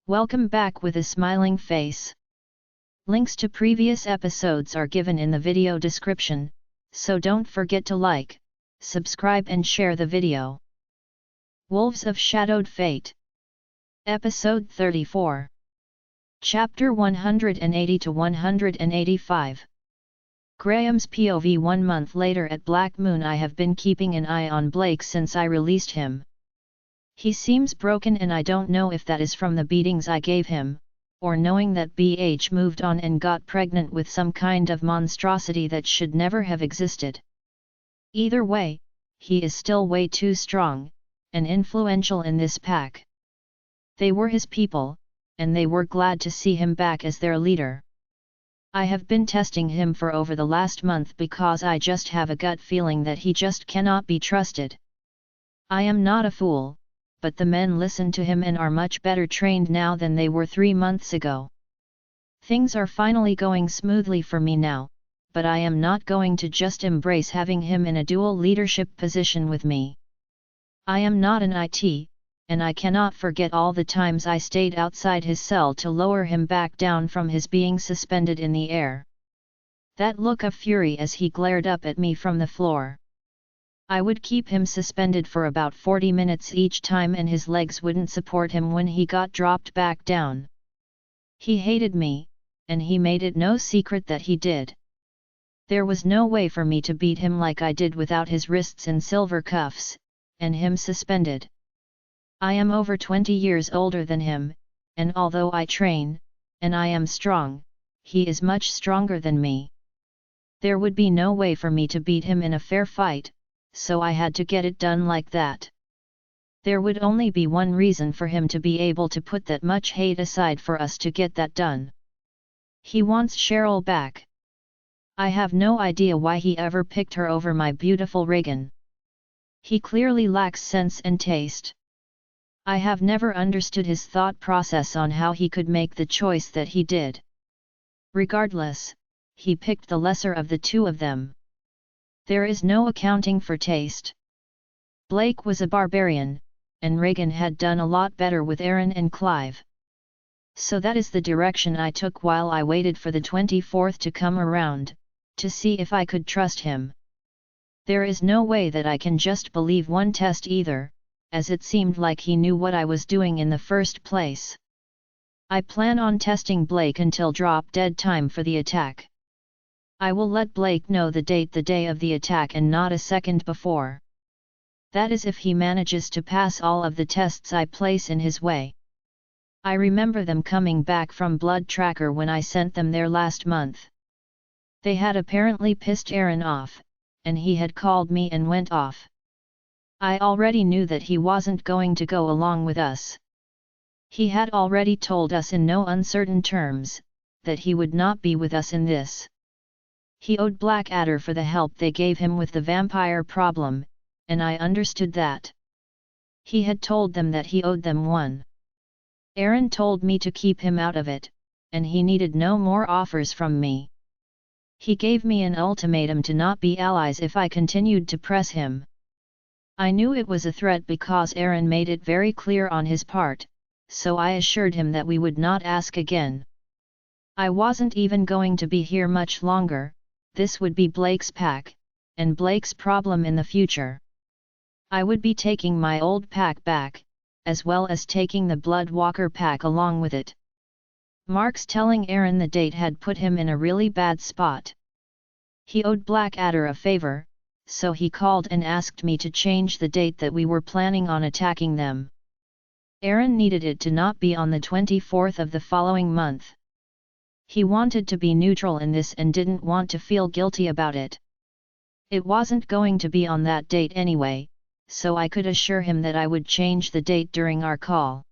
Welcome back with a smiling face. Links to previous episodes are given in the video description, so don't forget to like, subscribe and share the video. Wolves of Shadowed Fate. Episode 34. Chapter 180 to 185. Graham's POV. 1 month later at Black Moon. I have been keeping an eye on Blake since I released him. He seems broken and I don't know if that is from the beatings I gave him, or knowing that BH moved on and got pregnant with some kind of monstrosity that should never have existed. Either way, he is still way too strong, and influential in this pack. They were his people, and they were glad to see him back as their leader. I have been testing him for over the last month because I just have a gut feeling that he just cannot be trusted. I am not a fool, but the men listen to him and are much better trained now than they were 3 months ago. Things are finally going smoothly for me now, but I am not going to just embrace having him in a dual leadership position with me. I am not an IT, and I cannot forget all the times I stayed outside his cell to lower him back down from his being suspended in the air. That look of fury as he glared up at me from the floor. I would keep him suspended for about 40 minutes each time and his legs wouldn't support him when he got dropped back down. He hated me, and he made it no secret that he did. There was no way for me to beat him like I did without his wrists in silver cuffs, and him suspended. I am over 20 years older than him, and although I train, and I am strong, he is much stronger than me. There would be no way for me to beat him in a fair fight, so I had to get it done like that. There would only be one reason for him to be able to put that much hate aside for us to get that done. He wants Cheryl back. I have no idea why he ever picked her over my beautiful Reagan. He clearly lacks sense and taste. I have never understood his thought process on how he could make the choice that he did. Regardless, he picked the lesser of the two of them. There is no accounting for taste. Blake was a barbarian, and Reagan had done a lot better with Aaron and Clive. So that is the direction I took while I waited for the 24th to come around, to see if I could trust him. There is no way that I can just believe one test either, as it seemed like he knew what I was doing in the first place. I plan on testing Blake until drop-dead time for the attack. I will let Blake know the day of the attack and not a second before. That is if he manages to pass all of the tests I place in his way. I remember them coming back from Blood Tracker when I sent them there last month. They had apparently pissed Aaron off, and he had called me and went off. I already knew that he wasn't going to go along with us. He had already told us in no uncertain terms, that he would not be with us in this. He owed Blackadder for the help they gave him with the vampire problem, and I understood that. He had told them that he owed them one. Aaron told me to keep him out of it, and he needed no more offers from me. He gave me an ultimatum to not be allies if I continued to press him. I knew it was a threat because Aaron made it very clear on his part, so I assured him that we would not ask again. I wasn't even going to be here much longer, this would be Blake's pack, and Blake's problem in the future. I would be taking my old pack back, as well as taking the Bloodwalker pack along with it. Mark's telling Aaron the date had put him in a really bad spot. He owed Blackadder a favor, so he called and asked me to change the date that we were planning on attacking them. Aaron needed it to not be on the 24th of the following month. He wanted to be neutral in this and didn't want to feel guilty about it. It wasn't going to be on that date anyway, so I could assure him that I would change the date during our call.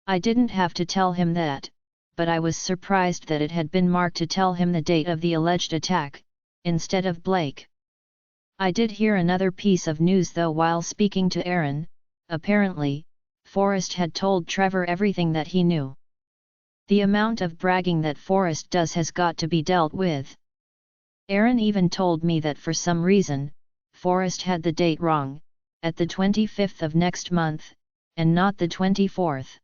I didn't have to tell him that, but I was surprised that it had been Mark to tell him the date of the alleged attack, instead of Blake. I did hear another piece of news though while speaking to Aaron. Apparently, Forrest had told Trevor everything that he knew. The amount of bragging that Forrest does has got to be dealt with. Aaron even told me that for some reason, Forrest had the date wrong, at the 25th of next month, and not the 24th.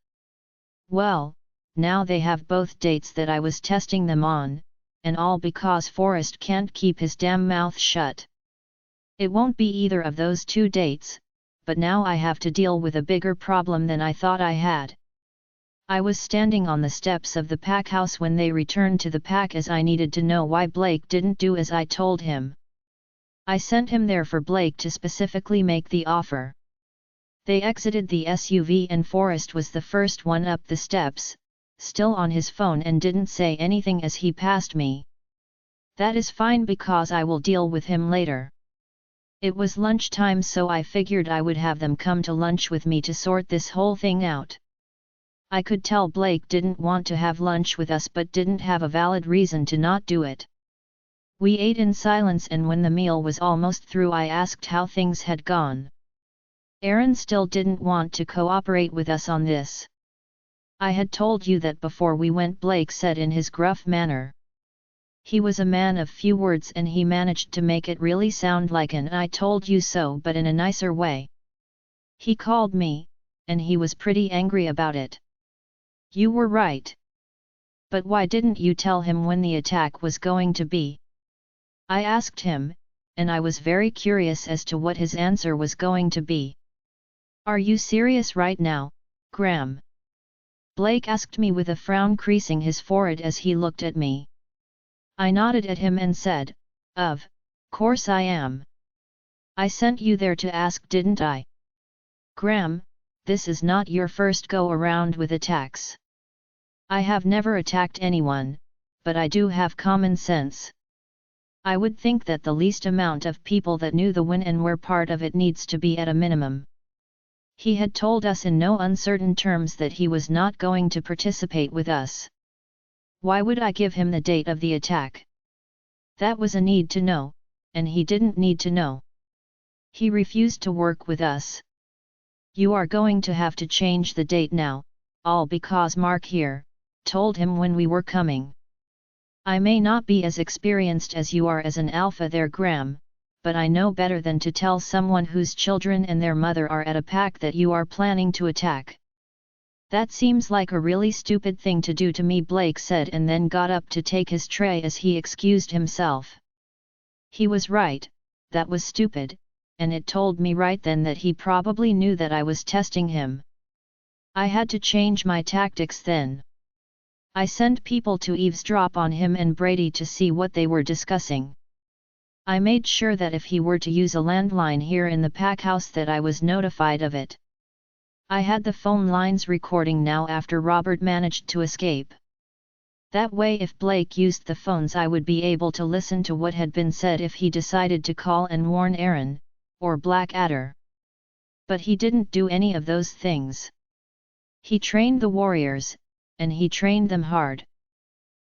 Well, now they have both dates that I was testing them on, and all because Forrest can't keep his damn mouth shut. It won't be either of those 2 dates, but now I have to deal with a bigger problem than I thought I had. I was standing on the steps of the pack house when they returned to the pack, as I needed to know why Blake didn't do as I told him. I sent him there for Blake to specifically make the offer. They exited the SUV and Forrest was the first one up the steps, still on his phone, and didn't say anything as he passed me. That is fine because I will deal with him later. It was lunchtime, so I figured I would have them come to lunch with me to sort this whole thing out. I could tell Blake didn't want to have lunch with us but didn't have a valid reason to not do it. We ate in silence, and when the meal was almost through I asked how things had gone. Aaron still didn't want to cooperate with us on this. I had told you that before we went, Blake said in his gruff manner. He was a man of few words and he managed to make it really sound like an "I told you so" but in a nicer way. He called me, and he was pretty angry about it. You were right. But why didn't you tell him when the attack was going to be? I asked him, and I was very curious as to what his answer was going to be. Are you serious right now, Graham? Blake asked me with a frown creasing his forehead as he looked at me. I nodded at him and said, Of course I am. I sent you there to ask, didn't I? Graham, this is not your first go-around with attacks. I have never attacked anyone, but I do have common sense. I would think that the least amount of people that knew the when and were part of it needs to be at a minimum. He had told us in no uncertain terms that he was not going to participate with us. Why would I give him the date of the attack? That was a need to know, and he didn't need to know. He refused to work with us. You are going to have to change the date now, all because Mark here told him when we were coming. I may not be as experienced as you are as an alpha there, Graham, but I know better than to tell someone whose children and their mother are at a pack that you are planning to attack. That seems like a really stupid thing to do to me, Blake said, and then got up to take his tray as he excused himself. He was right, that was stupid, and it told me right then that he probably knew that I was testing him. I had to change my tactics then. I sent people to eavesdrop on him and Brady to see what they were discussing. I made sure that if he were to use a landline here in the pack house that I was notified of it. I had the phone lines recording now after Robert managed to escape. That way if Blake used the phones I would be able to listen to what had been said if he decided to call and warn Aaron, or Blackadder. But he didn't do any of those things. He trained the warriors, and he trained them hard.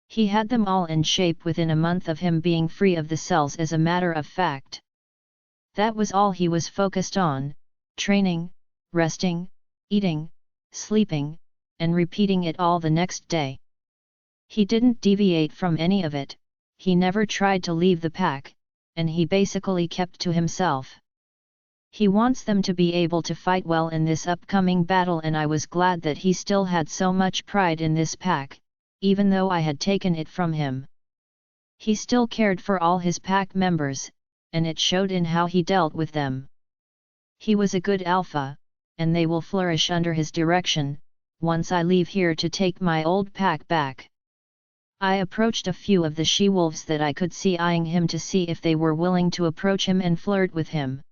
He had them all in shape within a month of him being free of the cells, as a matter of fact. That was all he was focused on: training, resting, eating, sleeping, and repeating it all the next day. He didn't deviate from any of it, he never tried to leave the pack, and he basically kept to himself. He wants them to be able to fight well in this upcoming battle, and I was glad that he still had so much pride in this pack, even though I had taken it from him. He still cared for all his pack members, and it showed in how he dealt with them. He was a good alpha, and they will flourish under his direction, once I leave here to take my old pack back. I approached a few of the she-wolves that I could see eyeing him to see if they were willing to approach him and flirt with him.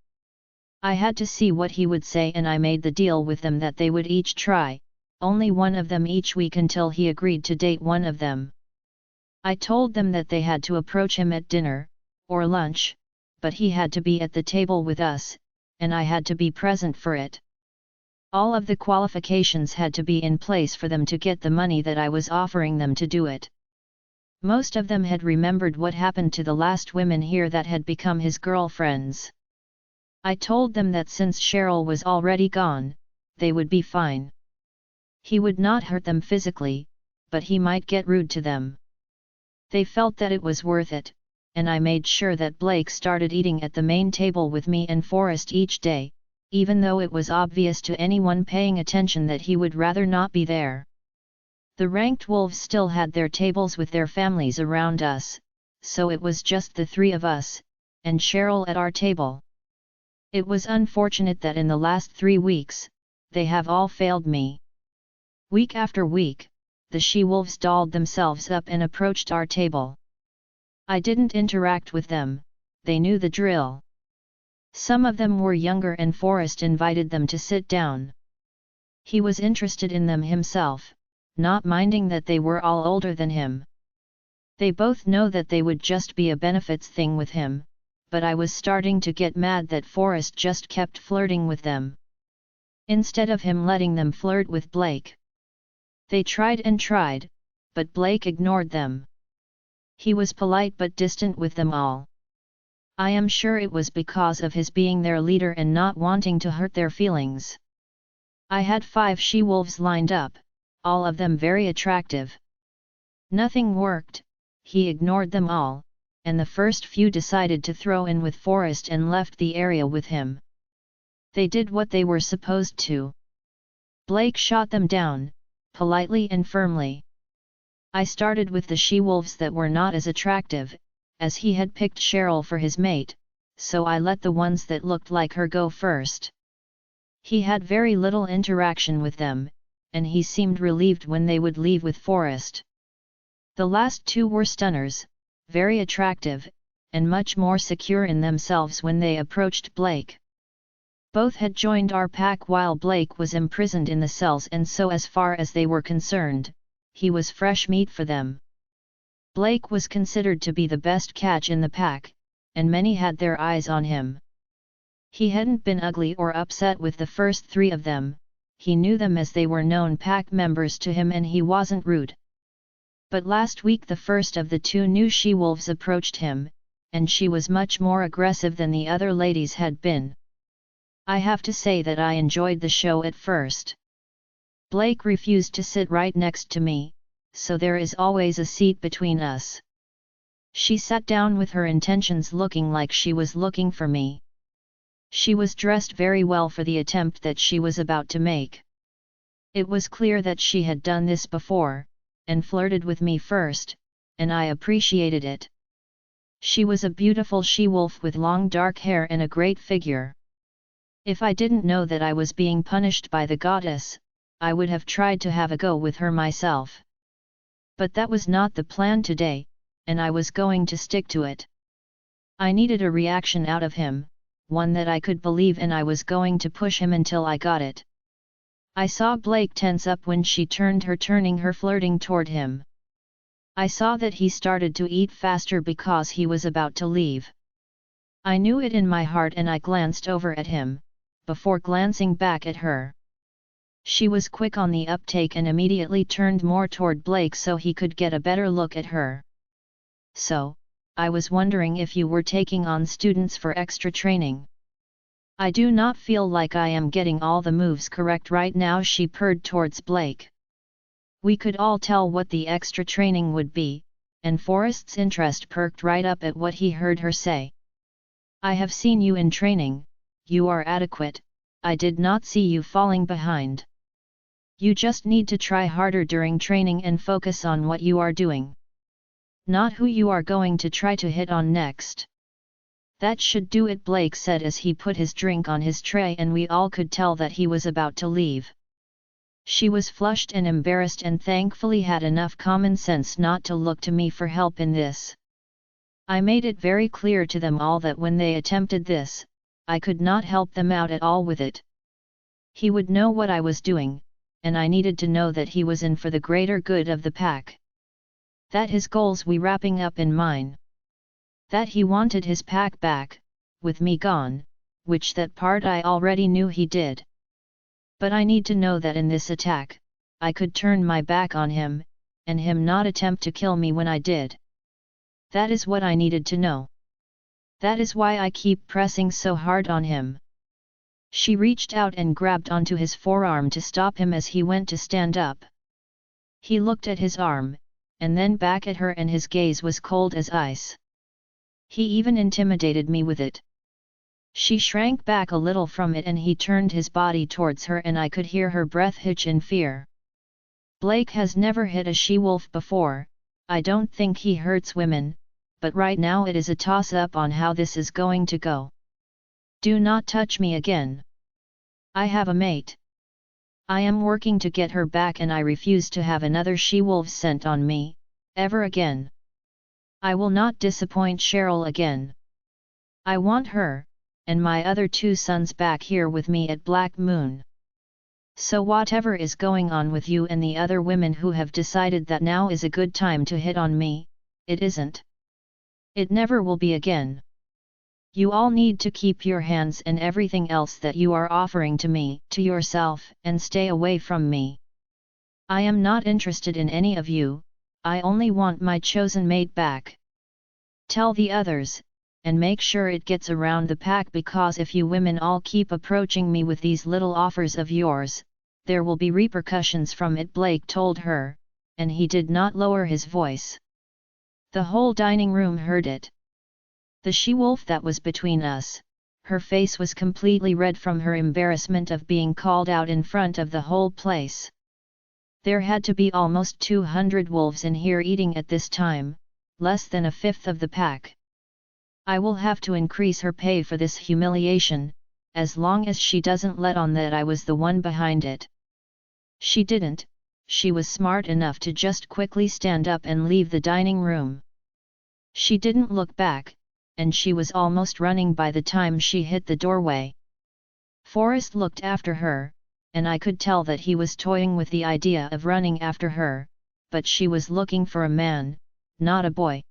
I had to see what he would say, and I made the deal with them that they would each try, only one of them each week until he agreed to date one of them. I told them that they had to approach him at dinner, or lunch, but he had to be at the table with us, and I had to be present for it. All of the qualifications had to be in place for them to get the money that I was offering them to do it. Most of them had remembered what happened to the last women here that had become his girlfriends. I told them that since Cheryl was already gone, they would be fine. He would not hurt them physically, but he might get rude to them. They felt that it was worth it, and I made sure that Blake started eating at the main table with me and Forrest each day, even though it was obvious to anyone paying attention that he would rather not be there. The ranked wolves still had their tables with their families around us, so it was just the three of us, and Cheryl at our table. It was unfortunate that in the last 3 weeks, they have all failed me. Week after week, the she-wolves dolled themselves up and approached our table. I didn't interact with them, they knew the drill. Some of them were younger and Forrest invited them to sit down. He was interested in them himself, not minding that they were all older than him. They both know that they would just be a benefits thing with him, but I was starting to get mad that Forrest just kept flirting with them, instead of him letting them flirt with Blake. They tried and tried, but Blake ignored them. He was polite but distant with them all. I am sure it was because of his being their leader and not wanting to hurt their feelings. I had 5 she-wolves lined up, all of them very attractive. Nothing worked, he ignored them all, and the first few decided to throw in with Forrest and left the area with him. They did what they were supposed to. Blake shot them down, politely and firmly. I started with the she-wolves that were not as attractive, as he had picked Cheryl for his mate, so I let the ones that looked like her go first. He had very little interaction with them, and he seemed relieved when they would leave with Forrest. The last 2 were stunners, very attractive, and much more secure in themselves when they approached Blake. Both had joined our pack while Blake was imprisoned in the cells, and so as far as they were concerned, he was fresh meat for them. Blake was considered to be the best catch in the pack, and many had their eyes on him. He hadn't been ugly or upset with the first 3 of them, he knew them as they were known pack members to him and he wasn't rude. But last week the first of the 2 new she-wolves approached him, and she was much more aggressive than the other ladies had been. I have to say that I enjoyed the show at first. Blake refused to sit right next to me, so there is always a seat between us. She sat down with her intentions looking like she was looking for me. She was dressed very well for the attempt that she was about to make. It was clear that she had done this before, and flirted with me first, and I appreciated it. She was a beautiful she-wolf with long dark hair and a great figure. If I didn't know that I was being punished by the goddess, I would have tried to have a go with her myself. But that was not the plan today, and I was going to stick to it. I needed a reaction out of him, one that I could believe, and I was going to push him until I got it. I saw Blake tense up when she turned her flirting toward him. I saw that he started to eat faster because he was about to leave. I knew it in my heart and I glanced over at him, before glancing back at her. She was quick on the uptake and immediately turned more toward Blake so he could get a better look at her. So, I was wondering if you were taking on students for extra training. I do not feel like I am getting all the moves correct right now, she purred towards Blake. We could all tell what the extra training would be, and Forrest's interest perked right up at what he heard her say. I have seen you in training, you are adequate, I did not see you falling behind. You just need to try harder during training and focus on what you are doing. Not who you are going to try to hit on next. That should do it, Blake said as he put his drink on his tray, and we all could tell that he was about to leave. She was flushed and embarrassed and thankfully had enough common sense not to look to me for help in this. I made it very clear to them all that when they attempted this, I could not help them out at all with it. He would know what I was doing, and I needed to know that he was in for the greater good of the pack. That his goals were wrapping up in mine. That he wanted his pack back, with me gone, which that part I already knew he did. But I need to know that in this attack, I could turn my back on him, and him not attempt to kill me when I did. That is what I needed to know. That is why I keep pressing so hard on him. She reached out and grabbed onto his forearm to stop him as he went to stand up. He looked at his arm, and then back at her, and his gaze was cold as ice. He even intimidated me with it. She shrank back a little from it and he turned his body towards her and I could hear her breath hitch in fear. Blake has never hit a she-wolf before. I don't think he hurts women, but right now it is a toss-up on how this is going to go. Do not touch me again. I have a mate. I am working to get her back and I refuse to have another she-wolf sent on me, ever again. I will not disappoint Cheryl again. I want her, and my other 2 sons back here with me at Black Moon. So whatever is going on with you and the other women who have decided that now is a good time to hit on me, it isn't. It never will be again. You all need to keep your hands and everything else that you are offering to me, to yourself, and stay away from me. I am not interested in any of you, I only want my chosen mate back. Tell the others, and make sure it gets around the pack because if you women all keep approaching me with these little offers of yours, there will be repercussions from it, Blake told her, and he did not lower his voice. The whole dining room heard it. The she-wolf that was between us, her face was completely red from her embarrassment of being called out in front of the whole place. There had to be almost 200 wolves in here eating at this time, less than a fifth of the pack. I will have to increase her pay for this humiliation, as long as she doesn't let on that I was the one behind it. She didn't, she was smart enough to just quickly stand up and leave the dining room. She didn't look back, and she was almost running by the time she hit the doorway. Forrest looked after her, and I could tell that he was toying with the idea of running after her, but she was looking for a man, not a boy.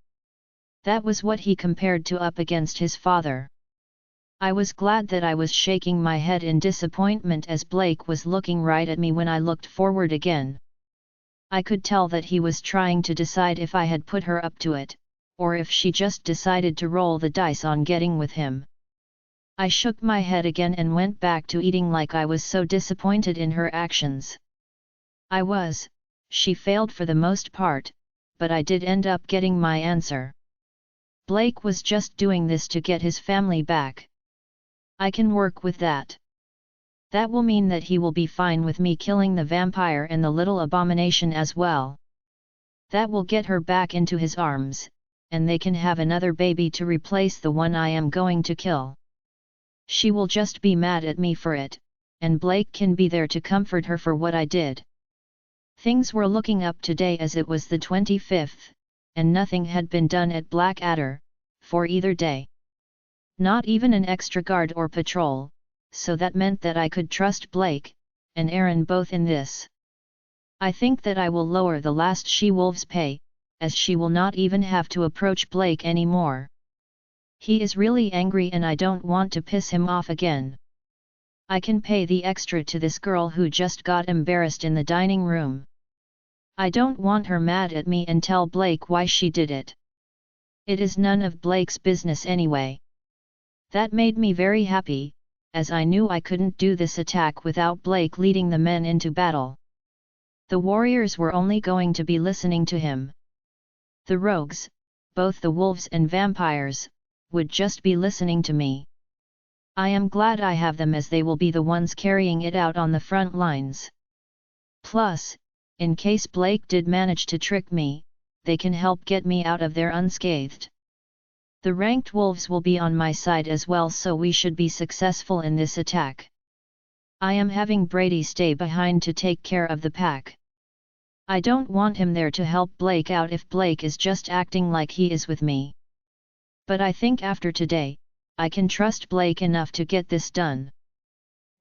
That was what he compared to up against his father. I was glad that I was shaking my head in disappointment as Blake was looking right at me when I looked forward again. I could tell that he was trying to decide if I had put her up to it, or if she just decided to roll the dice on getting with him. I shook my head again and went back to eating like I was so disappointed in her actions. She failed for the most part, but I did end up getting my answer. Blake was just doing this to get his family back. I can work with that. That will mean that he will be fine with me killing the vampire and the little abomination as well. That will get her back into his arms, and they can have another baby to replace the one I am going to kill. She will just be mad at me for it, and Blake can be there to comfort her for what I did. Things were looking up today as it was the 25th, and nothing had been done at Blackadder, for either day. Not even an extra guard or patrol, so that meant that I could trust Blake and Aaron both in this. I think that I will lower the last she-wolf's pay, as she will not even have to approach Blake anymore. He is really angry and I don't want to piss him off again. I can pay the extra to this girl who just got embarrassed in the dining room. I don't want her mad at me and tell Blake why she did it. It is none of Blake's business anyway. That made me very happy, as I knew I couldn't do this attack without Blake leading the men into battle. The warriors were only going to be listening to him. The rogues, both the wolves and vampires, would just be listening to me. I am glad I have them as they will be the ones carrying it out on the front lines. Plus, in case Blake did manage to trick me, they can help get me out of there unscathed. The ranked wolves will be on my side as well, so we should be successful in this attack. I am having Brady stay behind to take care of the pack. I don't want him there to help Blake out if Blake is just acting like he is with me. But I think after today, I can trust Blake enough to get this done.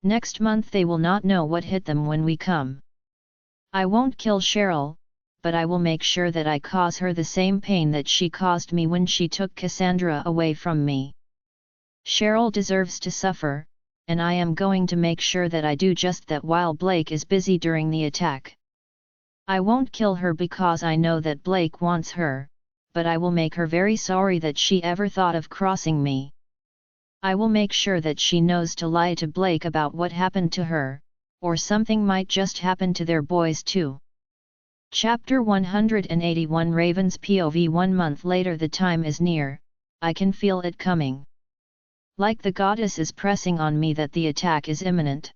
Next month they will not know what hit them when we come. I won't kill Cheryl, but I will make sure that I cause her the same pain that she caused me when she took Cassandra away from me. Cheryl deserves to suffer, and I am going to make sure that I do just that while Blake is busy during the attack. I won't kill her because I know that Blake wants her, but I will make her very sorry that she ever thought of crossing me. I will make sure that she knows to lie to Blake about what happened to her, or something might just happen to their boys too. Chapter 181 Raven's POV 1 month later. The time is near, I can feel it coming. Like the goddess is pressing on me that the attack is imminent.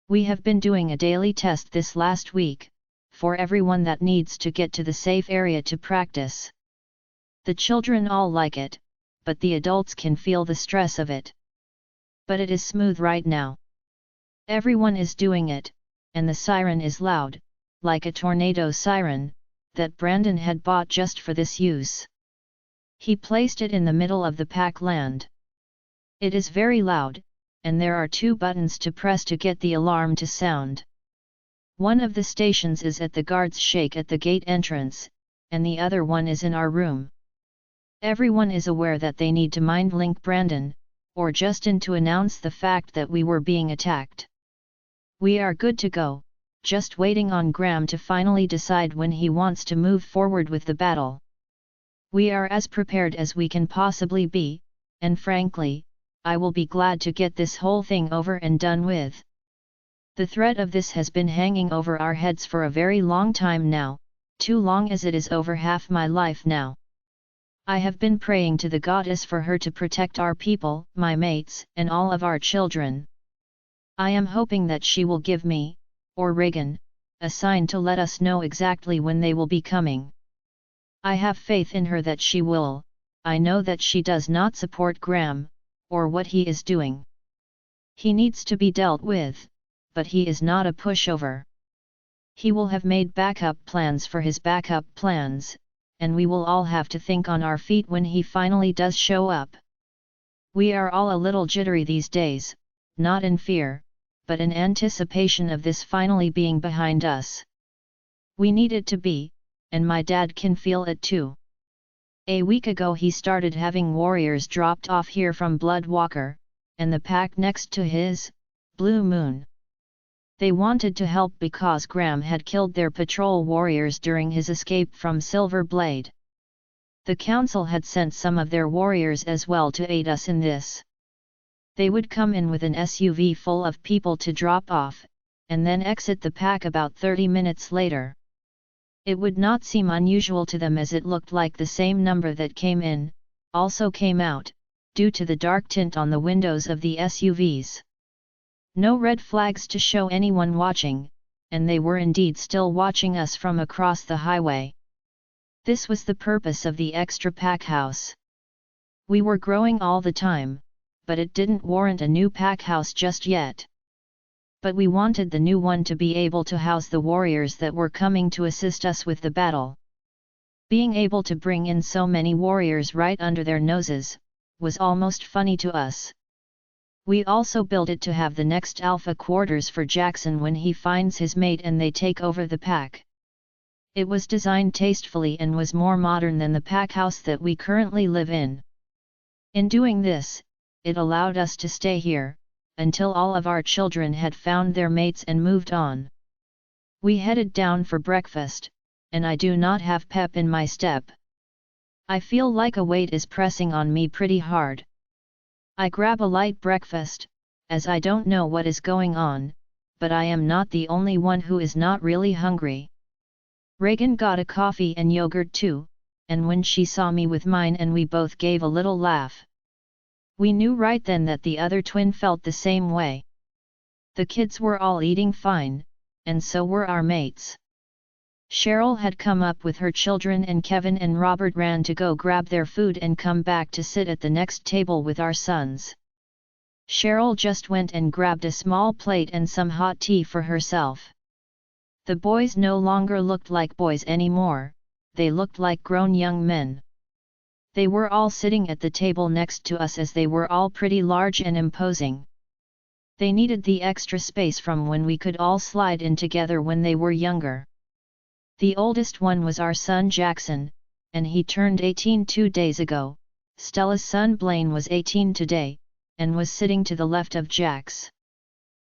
We have been doing a daily test this last week, for everyone that needs to get to the safe area to practice. The children all like it, but the adults can feel the stress of it. But it is smooth right now. Everyone is doing it, and the siren is loud, like a tornado siren, that Brandon had bought just for this use. He placed it in the middle of the pack land. It is very loud, and there are 2 buttons to press to get the alarm to sound. One of the stations is at the guard's shake at the gate entrance, and the other one is in our room. Everyone is aware that they need to mind link Brandon, or Justin to announce the fact that we were being attacked. We are good to go, just waiting on Graham to finally decide when he wants to move forward with the battle. We are as prepared as we can possibly be, and frankly, I will be glad to get this whole thing over and done with. The threat of this has been hanging over our heads for a very long time now, too long as it is over half my life now. I have been praying to the goddess for her to protect our people, my mates, and all of our children. I am hoping that she will give me, or Reagan, a sign to let us know exactly when they will be coming. I have faith in her that she will. I know that she does not support Graham, or what he is doing. He needs to be dealt with, but he is not a pushover. He will have made backup plans for his backup plans, and we will all have to think on our feet when he finally does show up. We are all a little jittery these days, not in fear, but in anticipation of this finally being behind us. We need it to be, and my dad can feel it too. A week ago he started having warriors dropped off here from Bloodwalker, and the pack next to his, Blue Moon. They wanted to help because Graham had killed their patrol warriors during his escape from Silver Blade. The council had sent some of their warriors as well to aid us in this. They would come in with an SUV full of people to drop off, and then exit the pack about 30 minutes later. It would not seem unusual to them as it looked like the same number that came in, also came out, due to the dark tint on the windows of the SUVs. No red flags to show anyone watching, and they were indeed still watching us from across the highway. This was the purpose of the extra pack house. We were growing all the time, but it didn't warrant a new pack house just yet. But we wanted the new one to be able to house the warriors that were coming to assist us with the battle. Being able to bring in so many warriors right under their noses, was almost funny to us. We also built it to have the next alpha quarters for Jackson when he finds his mate and they take over the pack. It was designed tastefully and was more modern than the pack house that we currently live in. In doing this, it allowed us to stay here, until all of our children had found their mates and moved on. We headed down for breakfast, and I do not have pep in my step. I feel like a weight is pressing on me pretty hard. I grab a light breakfast, as I don't know what is going on, but I am not the only one who is not really hungry. Reagan got a coffee and yogurt too, and when she saw me with mine and we both gave a little laugh. We knew right then that the other twin felt the same way. The kids were all eating fine, and so were our mates. Cheryl had come up with her children and Kevin and Robert ran to go grab their food and come back to sit at the next table with our sons. Cheryl just went and grabbed a small plate and some hot tea for herself. The boys no longer looked like boys anymore, they looked like grown young men. They were all sitting at the table next to us as they were all pretty large and imposing. They needed the extra space from when we could all slide in together when they were younger. The oldest one was our son Jackson, and he turned 18 2 days ago. Stella's son Blaine was 18 today, and was sitting to the left of Jax.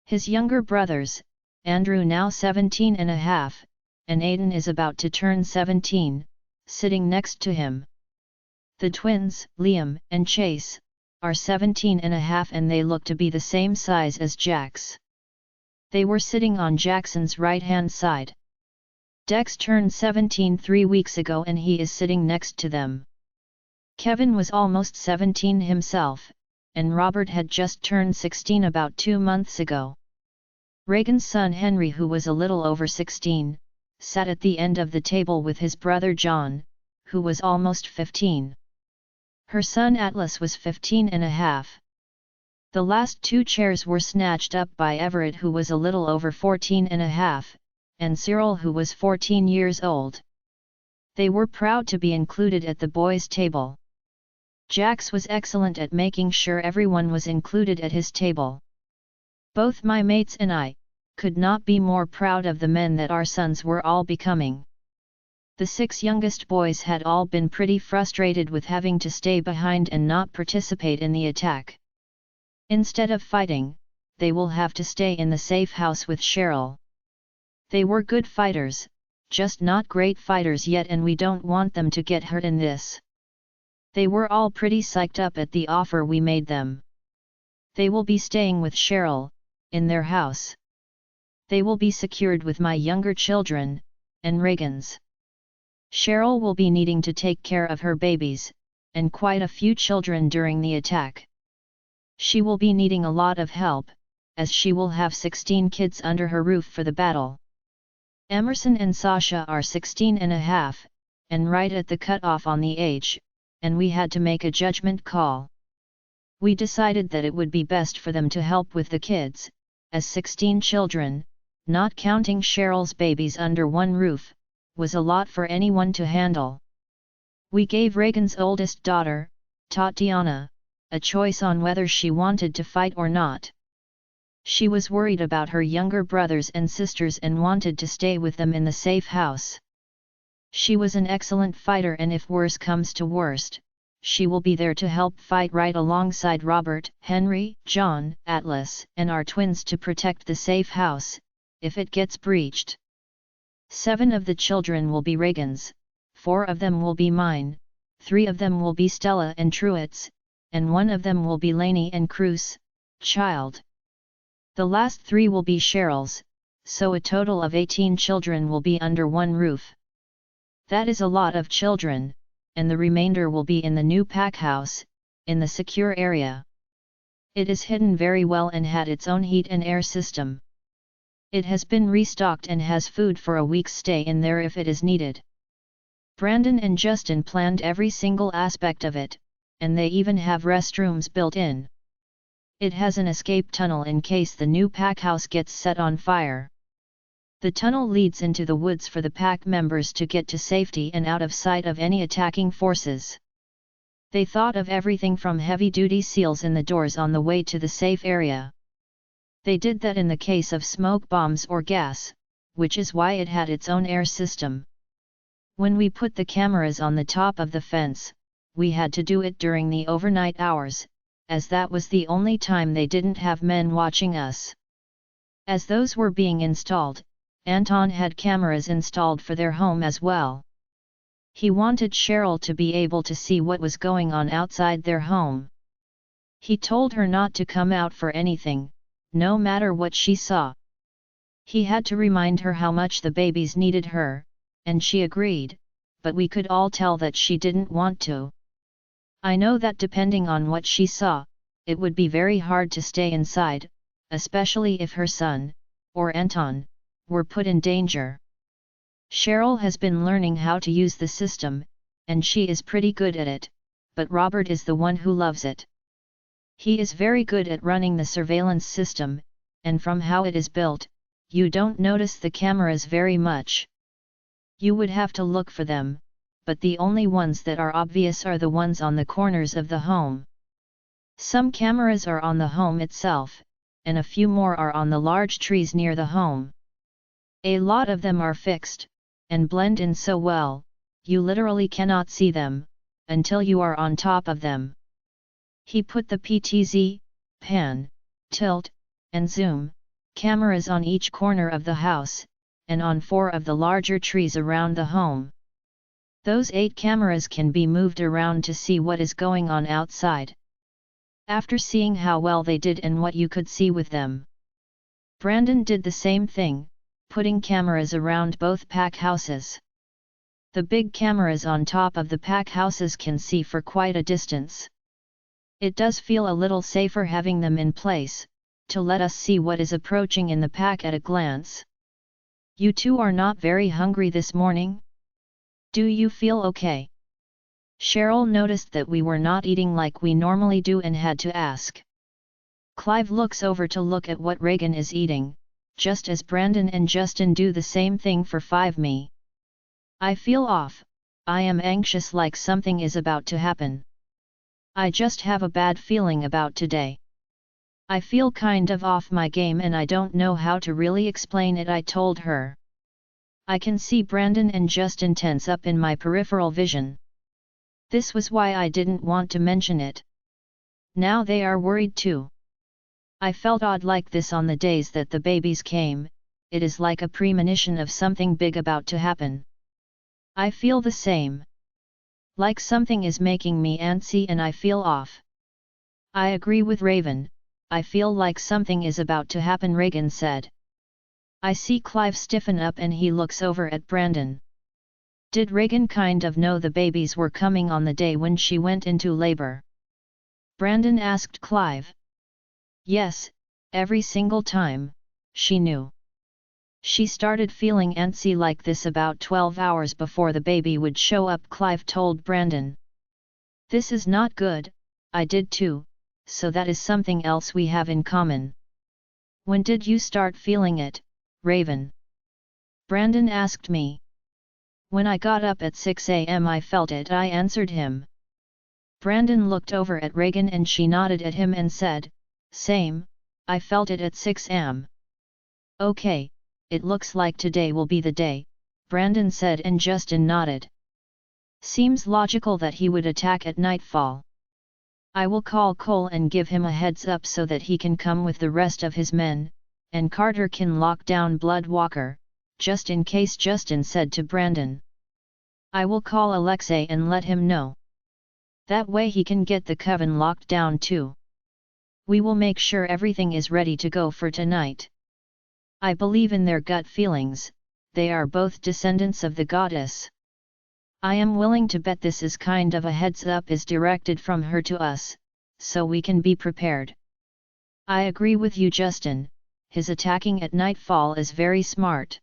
His younger brothers, Andrew now 17 and a half, and Aiden is about to turn 17, sitting next to him. The twins, Liam and Chase, are 17 and a half and they look to be the same size as Jax. They were sitting on Jackson's right-hand side. Dex turned 17 3 weeks ago and he is sitting next to them. Kevin was almost 17 himself, and Robert had just turned 16 about 2 months ago. Reagan's son Henry, who was a little over 16, sat at the end of the table with his brother John, who was almost 15. Her son Atlas was 15 and a half. The last two chairs were snatched up by Everett, who was a little over 14 and a half, and Cyril, who was 14 years old. They were proud to be included at the boys' table. Jax was excellent at making sure everyone was included at his table. Both my mates and I could not be more proud of the men that our sons were all becoming. The 6 youngest boys had all been pretty frustrated with having to stay behind and not participate in the attack. Instead of fighting, they will have to stay in the safe house with Cheryl. They were good fighters, just not great fighters yet, and we don't want them to get hurt in this. They were all pretty psyched up at the offer we made them. They will be staying with Cheryl, in their house. They will be secured with my younger children, and Reagan's. Cheryl will be needing to take care of her babies, and quite a few children during the attack. She will be needing a lot of help, as she will have 16 kids under her roof for the battle. Emerson and Sasha are 16 and a half, and right at the cutoff on the age, and we had to make a judgment call. We decided that it would be best for them to help with the kids, as 16 children, not counting Cheryl's babies under one roof, was a lot for anyone to handle. We gave Reagan's oldest daughter, Tatiana, a choice on whether she wanted to fight or not. She was worried about her younger brothers and sisters and wanted to stay with them in the safe house. She was an excellent fighter, and if worse comes to worst, she will be there to help fight right alongside Robert, Henry, John, Atlas, and our twins to protect the safe house, if it gets breached. 7 of the children will be Reagan's, 4 of them will be mine, 3 of them will be Stella and Truett's, and 1 of them will be Lainey and Cruz, child. The last 3 will be Cheryl's, so a total of 18 children will be under one roof. That is a lot of children, and the remainder will be in the new pack house, in the secure area. It is hidden very well and had its own heat and air system. It has been restocked and has food for a week's stay in there if it is needed. Brandon and Justin planned every single aspect of it, and they even have restrooms built in. It has an escape tunnel in case the new pack house gets set on fire. The tunnel leads into the woods for the pack members to get to safety and out of sight of any attacking forces. They thought of everything from heavy-duty seals in the doors on the way to the safe area. They did that in the case of smoke bombs or gas, which is why it had its own air system. When we put the cameras on the top of the fence, we had to do it during the overnight hours, as that was the only time they didn't have men watching us. As those were being installed, Anton had cameras installed for their home as well. He wanted Cheryl to be able to see what was going on outside their home. He told her not to come out for anything, no matter what she saw. He had to remind her how much the babies needed her, and she agreed, but we could all tell that she didn't want to. I know that depending on what she saw, it would be very hard to stay inside, especially if her son, or Anton, were put in danger. Cheryl has been learning how to use the system, and she is pretty good at it, but Robert is the one who loves it. He is very good at running the surveillance system, and from how it is built, you don't notice the cameras very much. You would have to look for them, but the only ones that are obvious are the ones on the corners of the home. Some cameras are on the home itself, and a few more are on the large trees near the home. A lot of them are fixed, and blend in so well, you literally cannot see them, until you are on top of them. He put the PTZ, pan, tilt, and zoom, cameras on each corner of the house, and on 4 of the larger trees around the home. Those 8 cameras can be moved around to see what is going on outside. After seeing how well they did and what you could see with them, Brandon did the same thing, putting cameras around both pack houses. The big cameras on top of the pack houses can see for quite a distance. It does feel a little safer having them in place, to let us see what is approaching in the pack at a glance. You two are not very hungry this morning? Do you feel okay? Cheryl noticed that we were not eating like we normally do and had to ask. Clive looks over to look at what Reagan is eating, just as Brandon and Justin do the same thing for 5 me. I feel off, I am anxious like something is about to happen. I just have a bad feeling about today. I feel kind of off my game and I don't know how to really explain it, I told her. I can see Brandon and Justin tense up in my peripheral vision. This was why I didn't want to mention it. Now they are worried too. I felt odd like this on the days that the babies came, it is like a premonition of something big about to happen. I feel the same. Like something is making me antsy and I feel off. I agree with Raven, I feel like something is about to happen, Reagan said. I see Clive stiffen up and he looks over at Brandon. Did Reagan kind of know the babies were coming on the day when she went into labor? Brandon asked Clive. Yes, every single time, she knew. She started feeling antsy like this about 12 hours before the baby would show up, Clive told Brandon. This is not good, I did too, so that is something else we have in common. When did you start feeling it, Raven? Brandon asked me. When I got up at 6 a.m. I felt it, I answered him. Brandon looked over at Reagan and she nodded at him and said, same, I felt it at 6 am. Okay, it looks like today will be the day, Brandon said and Justin nodded. Seems logical that he would attack at nightfall. I will call Cole and give him a heads up so that he can come with the rest of his men, and Carter can lock down Bloodwalker, just in case, Justin said to Brandon. I will call Alexei and let him know. That way he can get the coven locked down too. We will make sure everything is ready to go for tonight. I believe in their gut feelings, they are both descendants of the goddess. I am willing to bet this is kind of a heads up is directed from her to us, so we can be prepared. I agree with you, Justin, his attacking at nightfall is very smart.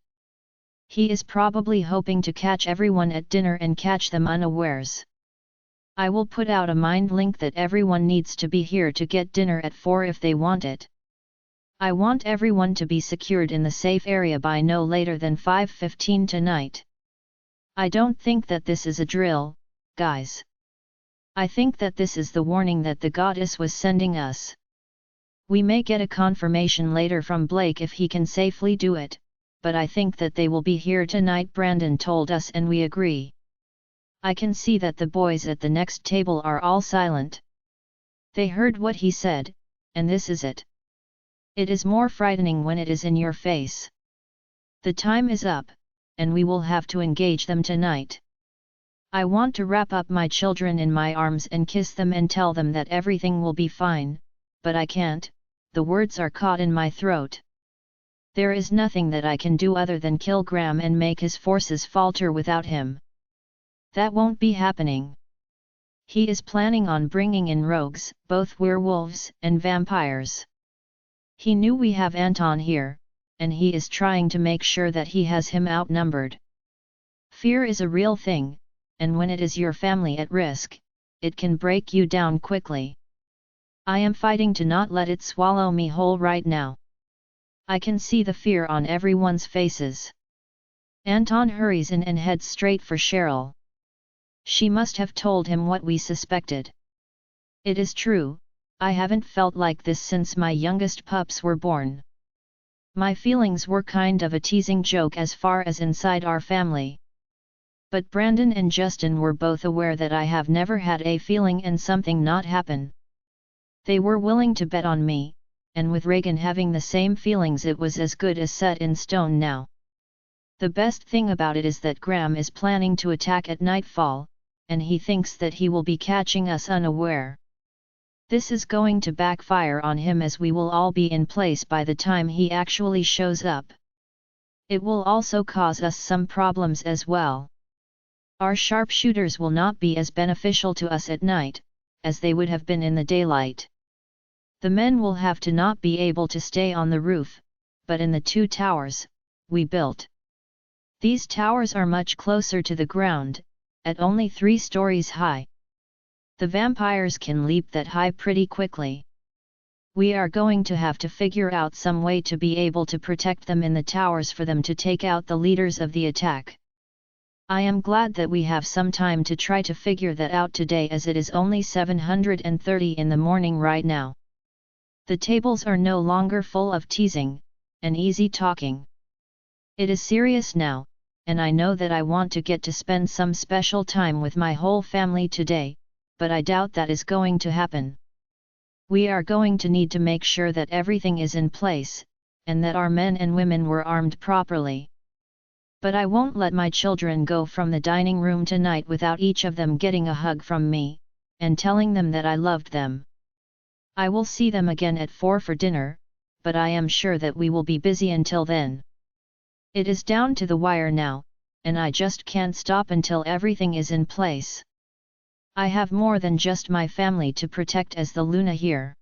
He is probably hoping to catch everyone at dinner and catch them unawares. I will put out a mind link that everyone needs to be here to get dinner at 4 if they want it. I want everyone to be secured in the safe area by no later than 5:15 tonight. I don't think that this is a drill, guys. I think that this is the warning that the goddess was sending us. We may get a confirmation later from Blake if he can safely do it, but I think that they will be here tonight, Brandon told us, and we agree. I can see that the boys at the next table are all silent. They heard what he said, and this is it. It is more frightening when it is in your face. The time is up, and we will have to engage them tonight. I want to wrap up my children in my arms and kiss them and tell them that everything will be fine, but I can't, the words are caught in my throat. There is nothing that I can do other than kill Graham and make his forces falter without him. That won't be happening. He is planning on bringing in rogues, both werewolves and vampires. He knew we have Anton here, and he is trying to make sure that he has him outnumbered. Fear is a real thing, and when it is your family at risk, it can break you down quickly. I am fighting to not let it swallow me whole right now. I can see the fear on everyone's faces. Anton hurries in and heads straight for Cheryl. She must have told him what we suspected. It is true, I haven't felt like this since my youngest pups were born. My feelings were kind of a teasing joke as far as inside our family. But Brandon and Justin were both aware that I have never had a feeling and something not happen. They were willing to bet on me, and with Reagan having the same feelings, it was as good as set in stone now. The best thing about it is that Graham is planning to attack at nightfall, and he thinks that he will be catching us unaware. This is going to backfire on him as we will all be in place by the time he actually shows up. It will also cause us some problems as well. Our sharpshooters will not be as beneficial to us at night, as they would have been in the daylight. The men will have to not be able to stay on the roof, but in the 2 towers we built. These towers are much closer to the ground, at only 3 stories high. The vampires can leap that high pretty quickly. We are going to have to figure out some way to be able to protect them in the towers for them to take out the leaders of the attack. I am glad that we have some time to try to figure that out today, as it is only 7:30 in the morning right now. The tables are no longer full of teasing and easy talking. It is serious now, and I know that I want to get to spend some special time with my whole family today, but I doubt that is going to happen. We are going to need to make sure that everything is in place, and that our men and women were armed properly. But I won't let my children go from the dining room tonight without each of them getting a hug from me, and telling them that I loved them. I will see them again at 4 for dinner, but I am sure that we will be busy until then. It is down to the wire now, and I just can't stop until everything is in place. I have more than just my family to protect as the Luna here.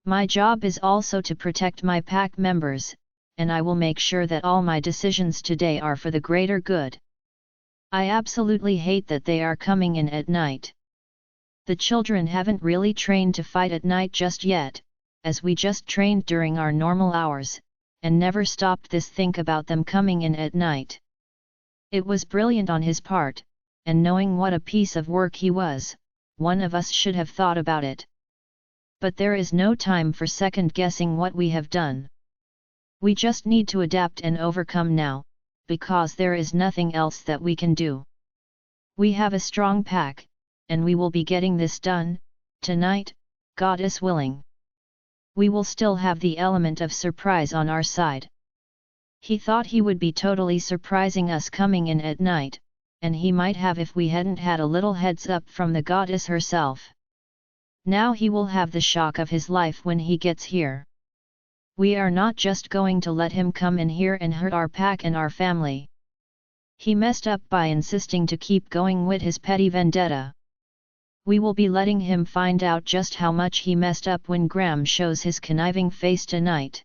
My job is also to protect my pack members, and I will make sure that all my decisions today are for the greater good. I absolutely hate that they are coming in at night. The children haven't really trained to fight at night just yet, as we just trained during our normal hours, and never stopped this think about them coming in at night. It was brilliant on his part, and knowing what a piece of work he was, one of us should have thought about it. But there is no time for second-guessing what we have done. We just need to adapt and overcome now, because there is nothing else that we can do. We have a strong pack, and we will be getting this done, tonight, Goddess willing. We will still have the element of surprise on our side. He thought he would be totally surprising us coming in at night, and he might have if we hadn't had a little heads up from the goddess herself. Now he will have the shock of his life when he gets here. We are not just going to let him come in here and hurt our pack and our family. He messed up by insisting to keep going with his petty vendetta. We will be letting him find out just how much he messed up when Graham shows his conniving face tonight.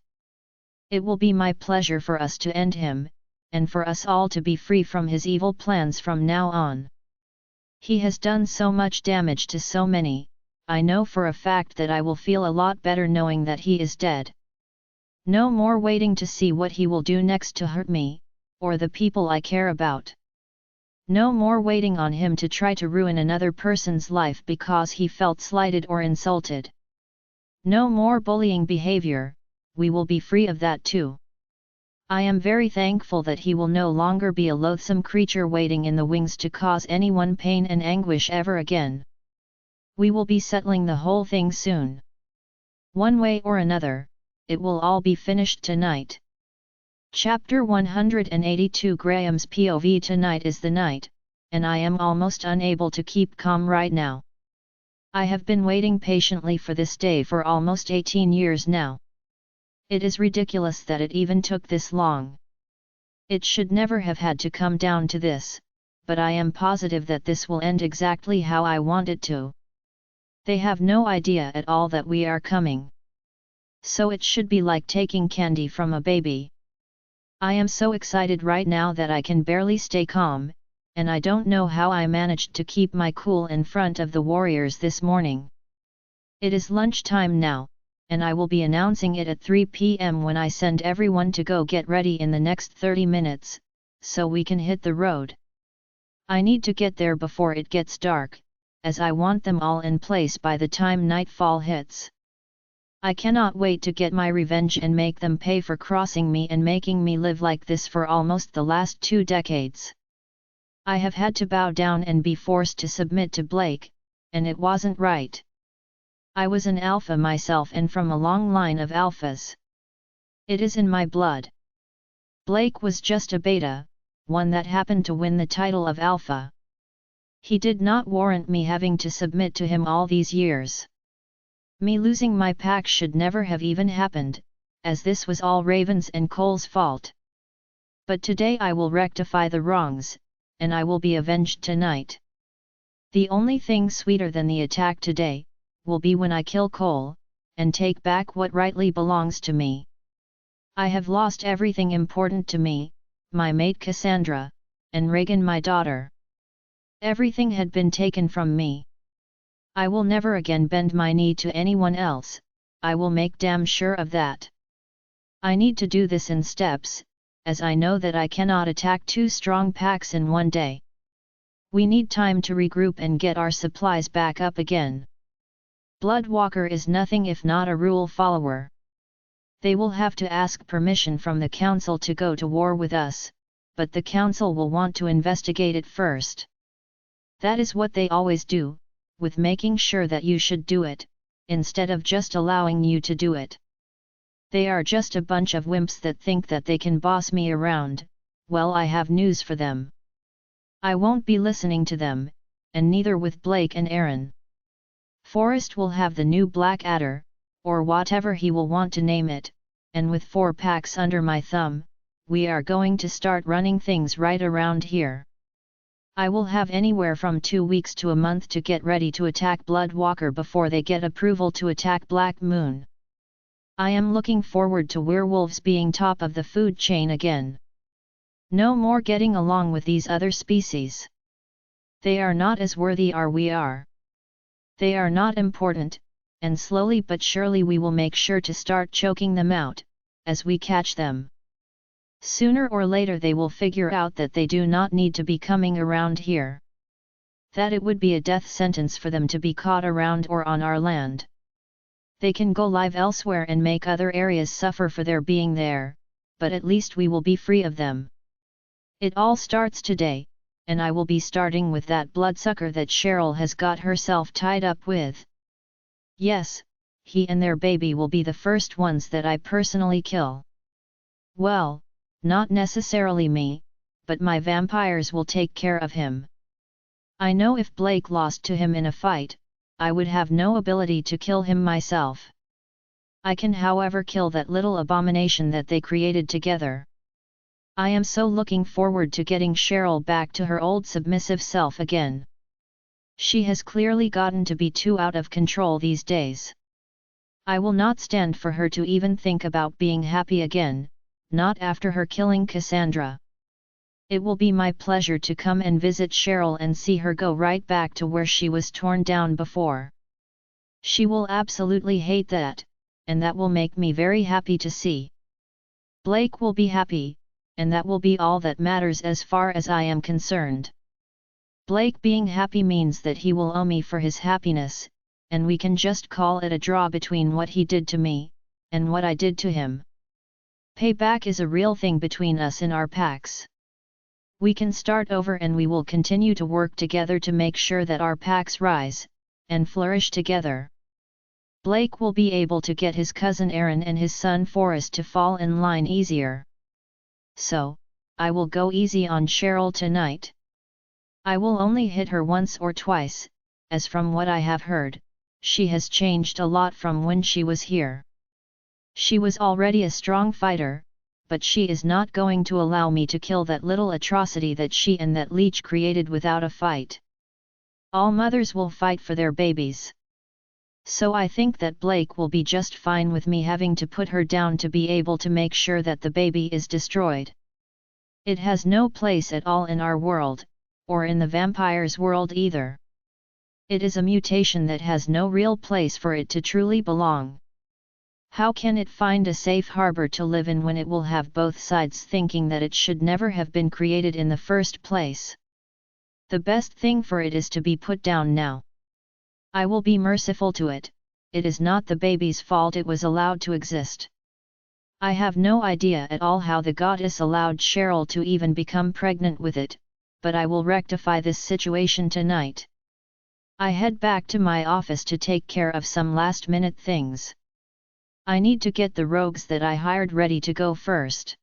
It will be my pleasure for us to end him, and for us all to be free from his evil plans from now on. He has done so much damage to so many, I know for a fact that I will feel a lot better knowing that he is dead. No more waiting to see what he will do next to hurt me, or the people I care about. No more waiting on him to try to ruin another person's life because he felt slighted or insulted. No more bullying behavior, we will be free of that too. I am very thankful that he will no longer be a loathsome creature waiting in the wings to cause anyone pain and anguish ever again. We will be settling the whole thing soon. One way or another, it will all be finished tonight. Chapter 182 Graham's POV. Tonight is the night, and I am almost unable to keep calm right now. I have been waiting patiently for this day for almost 18 years now. It is ridiculous that it even took this long. It should never have had to come down to this, but I am positive that this will end exactly how I want it to. They have no idea at all that we are coming. So it should be like taking candy from a baby. I am so excited right now that I can barely stay calm, and I don't know how I managed to keep my cool in front of the warriors this morning. It is lunchtime now, and I will be announcing it at 3 p.m. when I send everyone to go get ready in the next 30 minutes, so we can hit the road. I need to get there before it gets dark, as I want them all in place by the time nightfall hits. I cannot wait to get my revenge and make them pay for crossing me and making me live like this for almost the last 2 decades. I have had to bow down and be forced to submit to Blake, and it wasn't right. I was an alpha myself and from a long line of alphas. It is in my blood. Blake was just a beta, one that happened to win the title of alpha. He did not warrant me having to submit to him all these years. Me losing my pack should never have even happened, as this was all Raven's and Cole's fault. But today I will rectify the wrongs, and I will be avenged tonight. The only thing sweeter than the attack today, will be when I kill Cole, and take back what rightly belongs to me. I have lost everything important to me, my mate Cassandra, and Reagan my daughter. Everything had been taken from me. I will never again bend my knee to anyone else, I will make damn sure of that. I need to do this in steps, as I know that I cannot attack two strong packs in one day. We need time to regroup and get our supplies back up again. Bloodwalker is nothing if not a rule follower. They will have to ask permission from the council to go to war with us, but the council will want to investigate it first. That is what they always do, with making sure that you should do it, instead of just allowing you to do it. They are just a bunch of wimps that think that they can boss me around. Well, I have news for them. I won't be listening to them, and neither with Blake and Aaron. Forrest will have the new Black Adder, or whatever he will want to name it, and with 4 packs under my thumb, we are going to start running things right around here. I will have anywhere from 2 weeks to a month to get ready to attack Bloodwalker before they get approval to attack Black Moon. I am looking forward to werewolves being top of the food chain again. No more getting along with these other species. They are not as worthy as we are. They are not important, and slowly but surely we will make sure to start choking them out, as we catch them. Sooner or later they will figure out that they do not need to be coming around here. That it would be a death sentence for them to be caught around or on our land. They can go live elsewhere and make other areas suffer for their being there, but at least we will be free of them. It all starts today, and I will be starting with that bloodsucker that Cheryl has got herself tied up with. Yes, he and their baby will be the first ones that I personally kill. Well, not necessarily me, but my vampires will take care of him. I know if Blake lost to him in a fight, I would have no ability to kill him myself. I can however kill that little abomination that they created together. I am so looking forward to getting Cheryl back to her old submissive self again. She has clearly gotten to be too out of control these days. I will not stand for her to even think about being happy again, not after her killing Cassandra. It will be my pleasure to come and visit Cheryl and see her go right back to where she was torn down before. She will absolutely hate that, and that will make me very happy to see. Blake will be happy, and that will be all that matters as far as I am concerned. Blake being happy means that he will owe me for his happiness, and we can just call it a draw between what he did to me, and what I did to him. Payback is a real thing between us in our packs. We can start over and we will continue to work together to make sure that our packs rise, and flourish together. Blake will be able to get his cousin Aaron and his son Forrest to fall in line easier. So, I will go easy on Cheryl tonight. I will only hit her once or twice, as from what I have heard, she has changed a lot from when she was here. She was already a strong fighter, but she is not going to allow me to kill that little atrocity that she and that leech created without a fight. All mothers will fight for their babies. So I think that Blake will be just fine with me having to put her down to be able to make sure that the baby is destroyed. It has no place at all in our world, or in the vampire's world either. It is a mutation that has no real place for it to truly belong. How can it find a safe harbor to live in when it will have both sides thinking that it should never have been created in the first place? The best thing for it is to be put down now. I will be merciful to it. It is not the baby's fault it was allowed to exist. I have no idea at all how the goddess allowed Cheryl to even become pregnant with it, but I will rectify this situation tonight. I head back to my office to take care of some last-minute things. I need to get the rogues that I hired ready to go first.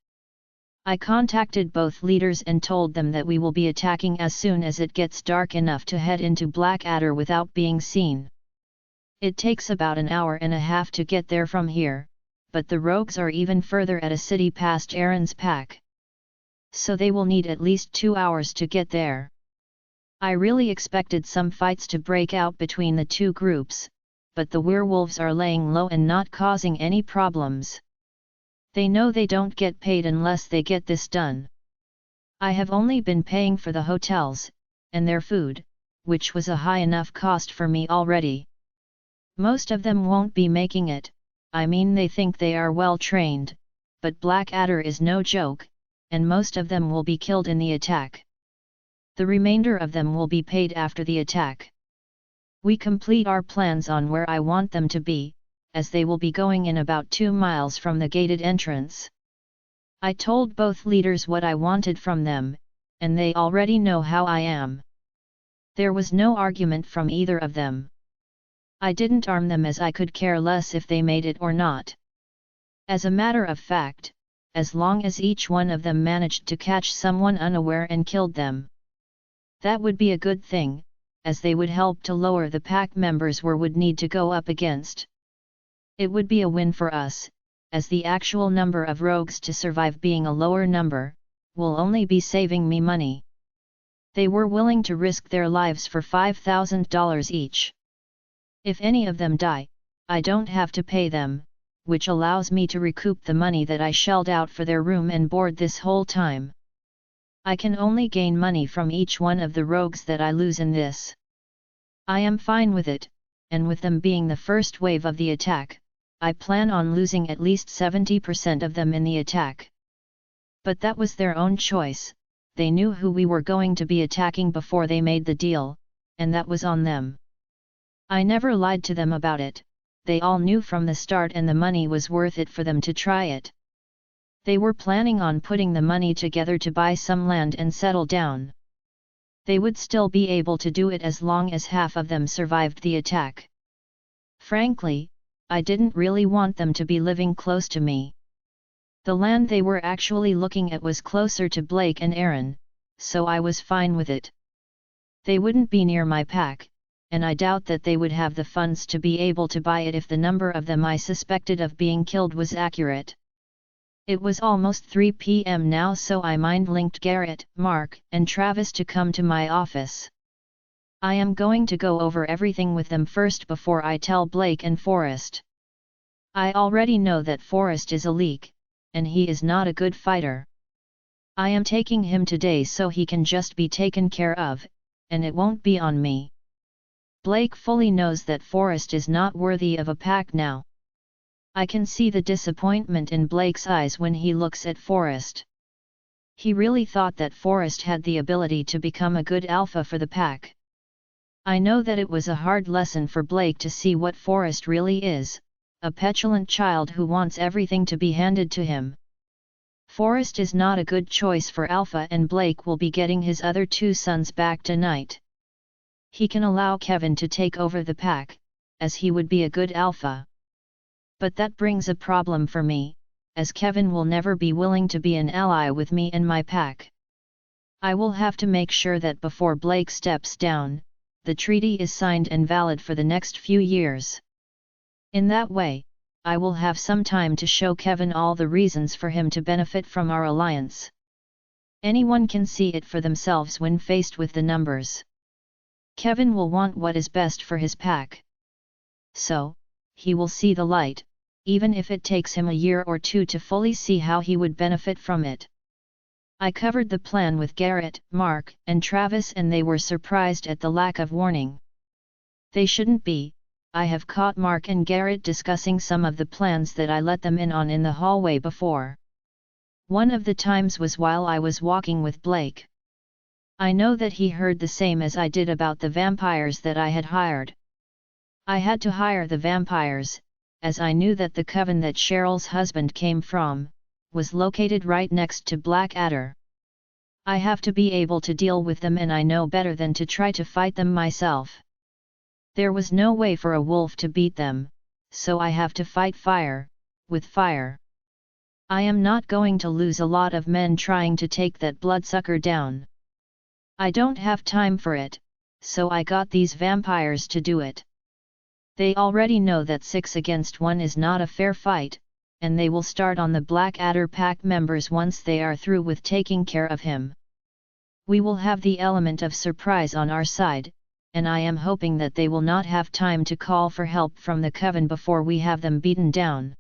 I contacted both leaders and told them that we will be attacking as soon as it gets dark enough to head into Blackadder without being seen. It takes about an hour and a half to get there from here, but the rogues are even further at a city past Aaron's pack. So they will need at least 2 hours to get there. I really expected some fights to break out between the two groups, but the werewolves are laying low and not causing any problems. They know they don't get paid unless they get this done. I have only been paying for the hotels, and their food, which was a high enough cost for me already. Most of them won't be making it, I mean they think they are well trained, but Blackadder is no joke, and most of them will be killed in the attack. The remainder of them will be paid after the attack. We complete our plans on where I want them to be, as they will be going in about 2 miles from the gated entrance. I told both leaders what I wanted from them, and they already know how I am. There was no argument from either of them. I didn't arm them as I could care less if they made it or not. As a matter of fact, as long as each one of them managed to catch someone unaware and killed them, that would be a good thing, as they would help to lower the pack members we would need to go up against. It would be a win for us, as the actual number of rogues to survive being a lower number, will only be saving me money. They were willing to risk their lives for $5,000 each. If any of them die, I don't have to pay them, which allows me to recoup the money that I shelled out for their room and board this whole time. I can only gain money from each one of the rogues that I lose in this. I am fine with it, and with them being the first wave of the attack, I plan on losing at least 70% of them in the attack. But that was their own choice, they knew who we were going to be attacking before they made the deal, and that was on them. I never lied to them about it, they all knew from the start and the money was worth it for them to try it. They were planning on putting the money together to buy some land and settle down. They would still be able to do it as long as half of them survived the attack. Frankly, I didn't really want them to be living close to me. The land they were actually looking at was closer to Blake and Aaron, so I was fine with it. They wouldn't be near my pack, and I doubt that they would have the funds to be able to buy it if the number of them I suspected of being killed was accurate. It was almost 3 p.m. now, so I mind-linked Garrett, Mark, and Travis to come to my office. I am going to go over everything with them first before I tell Blake and Forrest. I already know that Forrest is a leak, and he is not a good fighter. I am taking him today so he can just be taken care of, and it won't be on me. Blake fully knows that Forrest is not worthy of a pack now. I can see the disappointment in Blake's eyes when he looks at Forrest. He really thought that Forrest had the ability to become a good alpha for the pack. I know that it was a hard lesson for Blake to see what Forrest really is, a petulant child who wants everything to be handed to him. Forrest is not a good choice for alpha, and Blake will be getting his other 2 sons back tonight. He can allow Kevin to take over the pack, as he would be a good alpha. But that brings a problem for me, as Kevin will never be willing to be an ally with me and my pack. I will have to make sure that before Blake steps down, the treaty is signed and valid for the next few years. In that way, I will have some time to show Kevin all the reasons for him to benefit from our alliance. Anyone can see it for themselves when faced with the numbers. Kevin will want what is best for his pack. So, he will see the light, even if it takes him a year or 2 to fully see how he would benefit from it. I covered the plan with Garrett, Mark, and Travis, and they were surprised at the lack of warning. They shouldn't be. I have caught Mark and Garrett discussing some of the plans that I let them in on in the hallway before. One of the times was while I was walking with Blake. I know that he heard the same as I did about the vampires that I had hired. I had to hire the vampires, as I knew that the coven that Cheryl's husband came from, was located right next to Blackadder. I have to be able to deal with them, and I know better than to try to fight them myself. There was no way for a wolf to beat them, so I have to fight fire, with fire. I am not going to lose a lot of men trying to take that bloodsucker down. I don't have time for it, so I got these vampires to do it. They already know that 6 against 1 is not a fair fight, and they will start on the Blackadder pack members once they are through with taking care of him. We will have the element of surprise on our side, and I am hoping that they will not have time to call for help from the coven before we have them beaten down.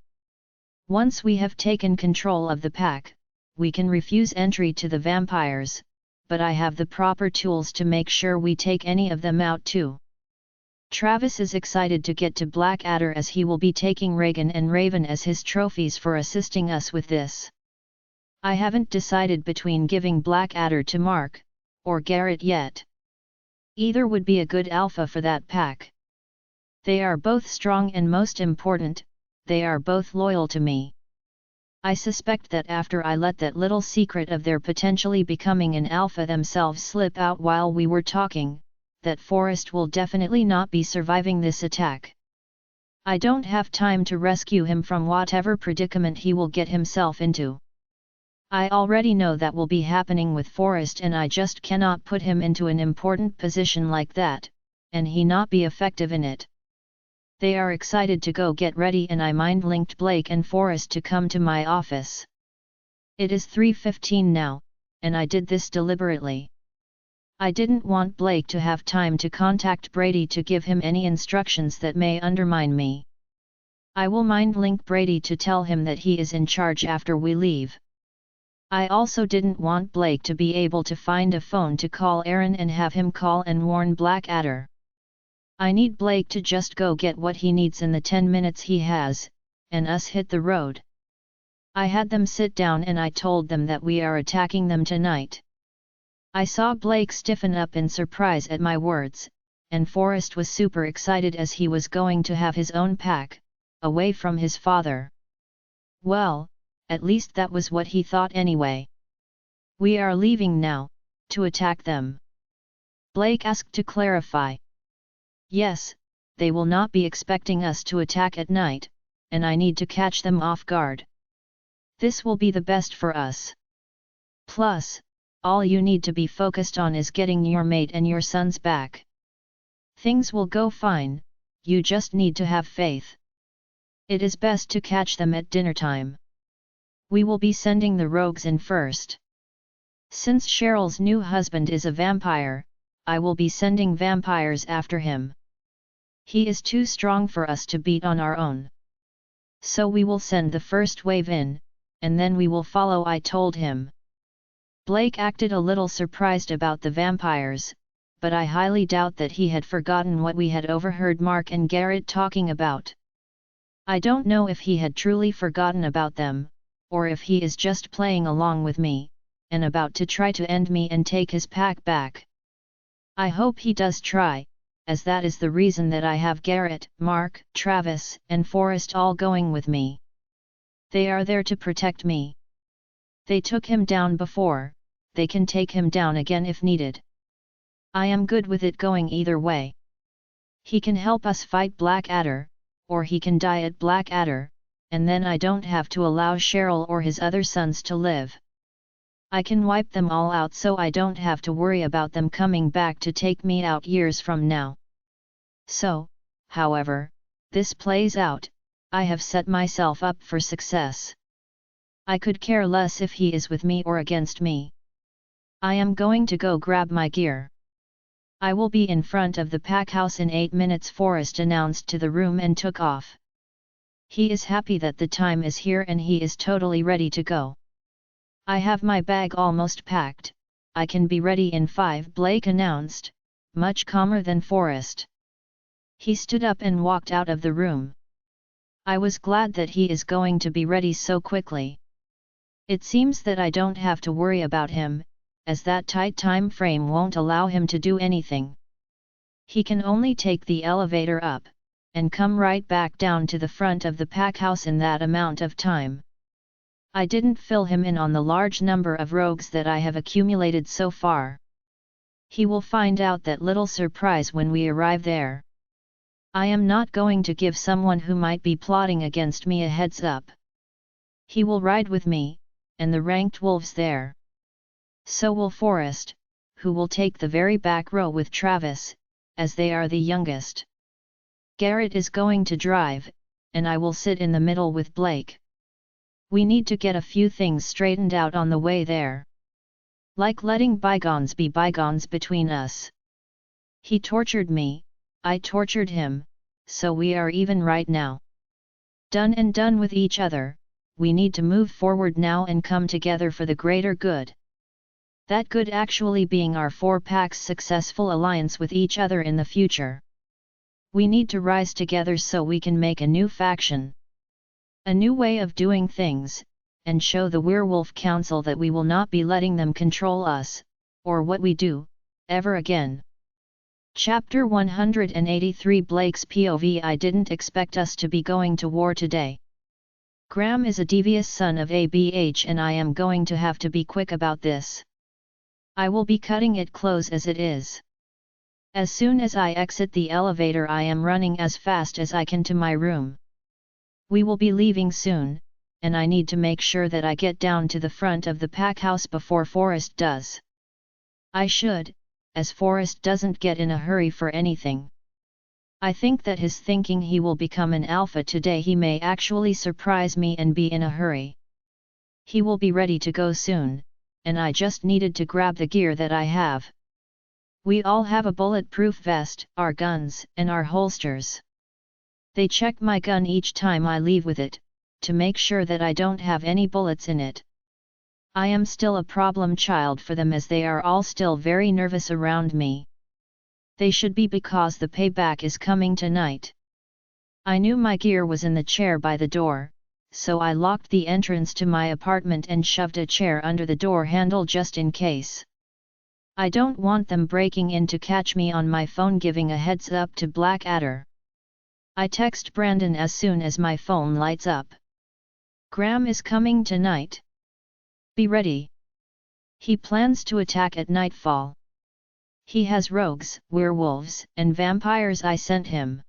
Once we have taken control of the pack, we can refuse entry to the vampires, but I have the proper tools to make sure we take any of them out too. Travis is excited to get to Blackadder as he will be taking Reagan and Raven as his trophies for assisting us with this. I haven't decided between giving Blackadder to Mark, or Garrett yet. Either would be a good alpha for that pack. They are both strong and most important, they are both loyal to me. I suspect that after I let that little secret of their potentially becoming an alpha themselves slip out while we were talking, that Forrest will definitely not be surviving this attack. I don't have time to rescue him from whatever predicament he will get himself into. I already know that will be happening with Forrest, and I just cannot put him into an important position like that, and he not be effective in it. They are excited to go get ready, and I mind-linked Blake and Forrest to come to my office. It is 3:15 now, and I did this deliberately. I didn't want Blake to have time to contact Brady to give him any instructions that may undermine me. I will mind-link Brady to tell him that he is in charge after we leave. I also didn't want Blake to be able to find a phone to call Aaron and have him call and warn Blackadder. I need Blake to just go get what he needs in the 10 minutes he has, and us hit the road. I had them sit down and I told them that we are attacking them tonight. I saw Blake stiffen up in surprise at my words, and Forrest was super excited as he was going to have his own pack, away from his father. Well, at least that was what he thought anyway. We are leaving now, to attack them? Blake asked to clarify. Yes, they will not be expecting us to attack at night, and I need to catch them off guard. This will be the best for us. Plus, all you need to be focused on is getting your mate and your sons back. Things will go fine, you just need to have faith. It is best to catch them at dinner time. We will be sending the rogues in first. Since Cheryl's new husband is a vampire, I will be sending vampires after him. He is too strong for us to beat on our own. So we will send the first wave in, and then we will follow, I told him. Blake acted a little surprised about the vampires, but I highly doubt that he had forgotten what we had overheard Mark and Garrett talking about. I don't know if he had truly forgotten about them, or if he is just playing along with me, and about to try to end me and take his pack back. I hope he does try, as that is the reason that I have Garrett, Mark, Travis, and Forrest all going with me. They are there to protect me. They took him down before, they can take him down again if needed. I am good with it going either way. He can help us fight Blackadder, or he can die at Blackadder, and then I don't have to allow Cheryl or his other sons to live. I can wipe them all out so I don't have to worry about them coming back to take me out years from now. So, however, this plays out, I have set myself up for success. I could care less if he is with me or against me. I am going to go grab my gear. I will be in front of the pack house in 8 minutes, Forrest announced to the room and took off. He is happy that the time is here and he is totally ready to go. I have my bag almost packed, I can be ready in 5, Blake announced, much calmer than Forrest. He stood up and walked out of the room. I was glad that he is going to be ready so quickly. It seems that I don't have to worry about him, as that tight time frame won't allow him to do anything. He can only take the elevator up, and come right back down to the front of the pack house in that amount of time. I didn't fill him in on the large number of rogues that I have accumulated so far. He will find out that little surprise when we arrive there. I am not going to give someone who might be plotting against me a heads up. He will ride with me, and the ranked wolves there. So will Forrest, who will take the very back row with Travis, as they are the youngest. Garrett is going to drive, and I will sit in the middle with Blake. We need to get a few things straightened out on the way there. Like letting bygones be bygones between us. He tortured me, I tortured him, so we are even right now. Done and done with each other, we need to move forward now and come together for the greater good. That good actually being our 4-pack's successful alliance with each other in the future. We need to rise together so we can make a new faction. A new way of doing things, and show the Werewolf Council that we will not be letting them control us, or what we do, ever again. Chapter 183 Blake's POV. I didn't expect us to be going to war today. Graham is a devious son of ABH and I am going to have to be quick about this. I will be cutting it close as it is. As soon as I exit the elevator I am running as fast as I can to my room. We will be leaving soon, and I need to make sure that I get down to the front of the pack house before Forrest does. I should, as Forrest doesn't get in a hurry for anything. I think that his thinking he will become an alpha today he may actually surprise me and be in a hurry. He will be ready to go soon, and I just needed to grab the gear that I have. We all have a bulletproof vest, our guns, and our holsters. They check my gun each time I leave with it, to make sure that I don't have any bullets in it. I am still a problem child for them as they are all still very nervous around me. They should be because the payback is coming tonight. I knew my gear was in the chair by the door, so I locked the entrance to my apartment and shoved a chair under the door handle just in case. I don't want them breaking in to catch me on my phone giving a heads up to Blackadder. I text Brandon as soon as my phone lights up. Graham is coming tonight. Be ready. He plans to attack at nightfall. He has rogues, werewolves, and vampires I sent him.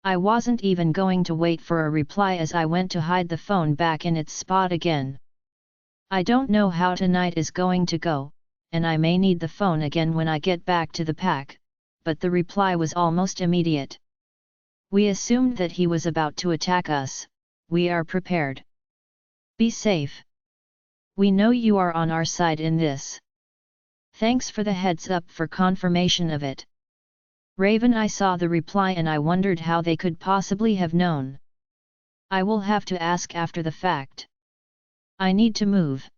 I wasn't even going to wait for a reply as I went to hide the phone back in its spot again. I don't know how tonight is going to go, and I may need the phone again when I get back to the pack, but the reply was almost immediate. We assumed that he was about to attack us. We are prepared. Be safe. We know you are on our side in this. Thanks for the heads up for confirmation of it. Raven. I saw the reply and I wondered how they could possibly have known. I will have to ask after the fact. I need to move.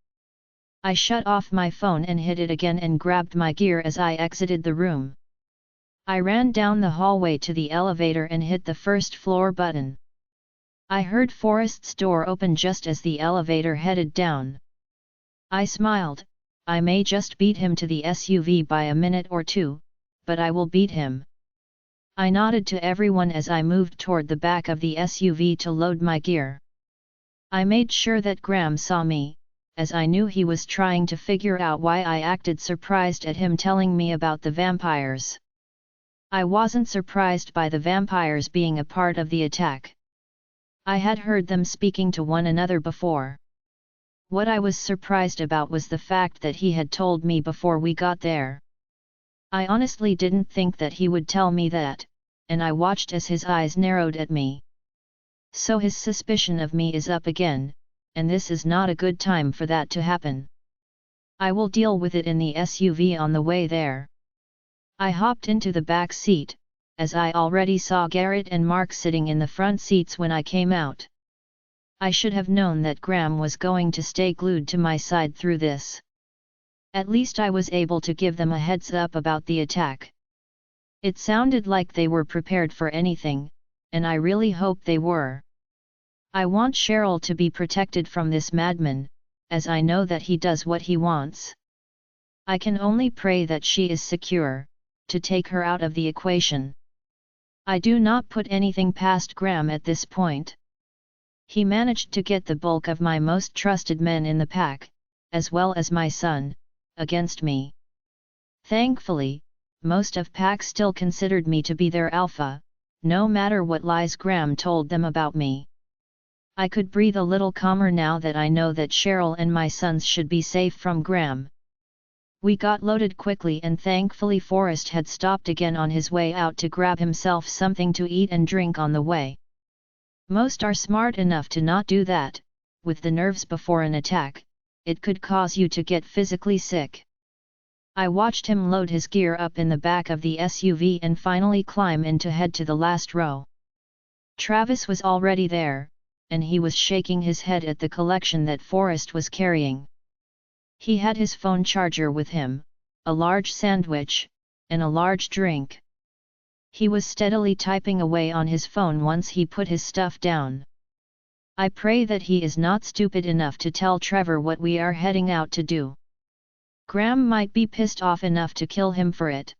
I shut off my phone and hit it again and grabbed my gear as I exited the room. I ran down the hallway to the elevator and hit the first floor button. I heard Forrest's door open just as the elevator headed down. I smiled. I may just beat him to the SUV by a minute or two, but I will beat him. I nodded to everyone as I moved toward the back of the SUV to load my gear. I made sure that Graham saw me, as I knew he was trying to figure out why I acted surprised at him telling me about the vampires. I wasn't surprised by the vampires being a part of the attack. I had heard them speaking to one another before. What I was surprised about was the fact that he had told me before we got there. I honestly didn't think that he would tell me that, and I watched as his eyes narrowed at me. So his suspicion of me is up again, and this is not a good time for that to happen. I will deal with it in the SUV on the way there. I hopped into the back seat, as I already saw Garrett and Mark sitting in the front seats when I came out. I should have known that Graham was going to stay glued to my side through this. At least I was able to give them a heads up about the attack. It sounded like they were prepared for anything, and I really hope they were. I want Cheryl to be protected from this madman, as I know that he does what he wants. I can only pray that she is secure, to take her out of the equation. I do not put anything past Graham at this point. He managed to get the bulk of my most trusted men in the pack, as well as my son, against me. Thankfully, most of pack still considered me to be their alpha, no matter what lies Graham told them about me. I could breathe a little calmer now that I know that Cheryl and my sons should be safe from Graham. We got loaded quickly and thankfully Forrest had stopped again on his way out to grab himself something to eat and drink on the way. Most are smart enough to not do that. With the nerves before an attack, it could cause you to get physically sick. I watched him load his gear up in the back of the SUV and finally climb in to head to the last row. Travis was already there, and he was shaking his head at the collection that Forrest was carrying. He had his phone charger with him, a large sandwich, and a large drink. He was steadily typing away on his phone once he put his stuff down. I pray that he is not stupid enough to tell Trevor what we are heading out to do. Graham might be pissed off enough to kill him for it.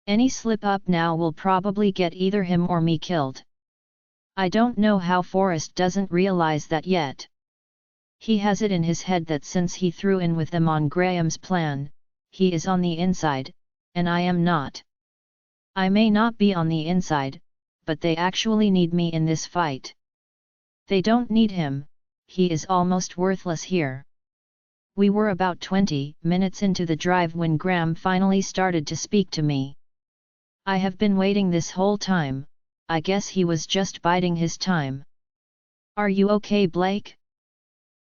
Any slip-up now will probably get either him or me killed. I don't know how Forrest doesn't realize that yet. He has it in his head that since he threw in with them on Graham's plan, he is on the inside, and I am not. I may not be on the inside, but they actually need me in this fight. They don't need him, he is almost worthless here. We were about 20 minutes into the drive when Graham finally started to speak to me. I have been waiting this whole time, I guess he was just biding his time. Are you okay, Blake?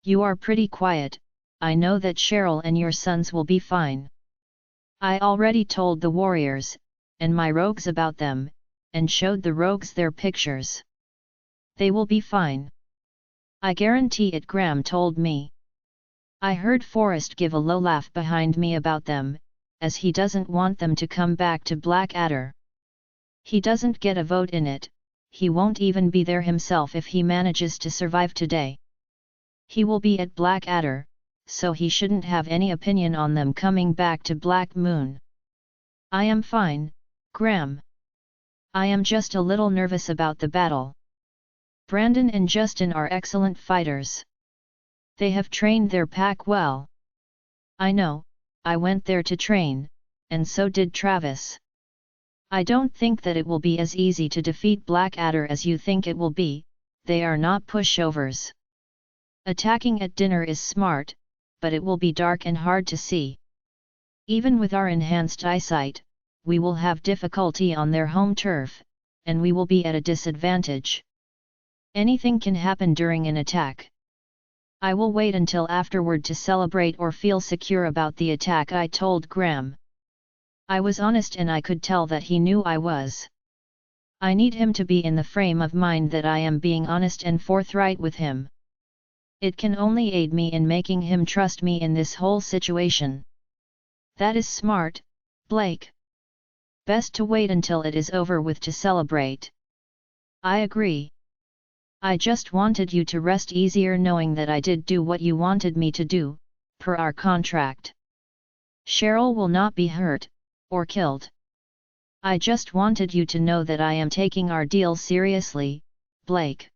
You are pretty quiet, I know that Cheryl and your sons will be fine. I already told the warriors, and my rogues about them, and showed the rogues their pictures. They will be fine. I guarantee it, Graham told me. I heard Forrest give a low laugh behind me about them, as he doesn't want them to come back to Blackadder. He doesn't get a vote in it, he won't even be there himself if he manages to survive today. He will be at Blackadder, so he shouldn't have any opinion on them coming back to Black Moon. I am fine, Graham. I am just a little nervous about the battle. Brandon and Justin are excellent fighters. They have trained their pack well. I know, I went there to train, and so did Travis. I don't think that it will be as easy to defeat Blackadder as you think it will be, they are not pushovers. Attacking at dinner is smart, but it will be dark and hard to see. Even with our enhanced eyesight, we will have difficulty on their home turf, and we will be at a disadvantage. Anything can happen during an attack. I will wait until afterward to celebrate or feel secure about the attack, I told Graham. I was honest and I could tell that he knew I was. I need him to be in the frame of mind that I am being honest and forthright with him. It can only aid me in making him trust me in this whole situation. That is smart, Blake. Best to wait until it is over with to celebrate. I agree. I just wanted you to rest easier knowing that I did do what you wanted me to do, per our contract. Cheryl will not be hurt, or killed. I just wanted you to know that I am taking our deal seriously, Blake.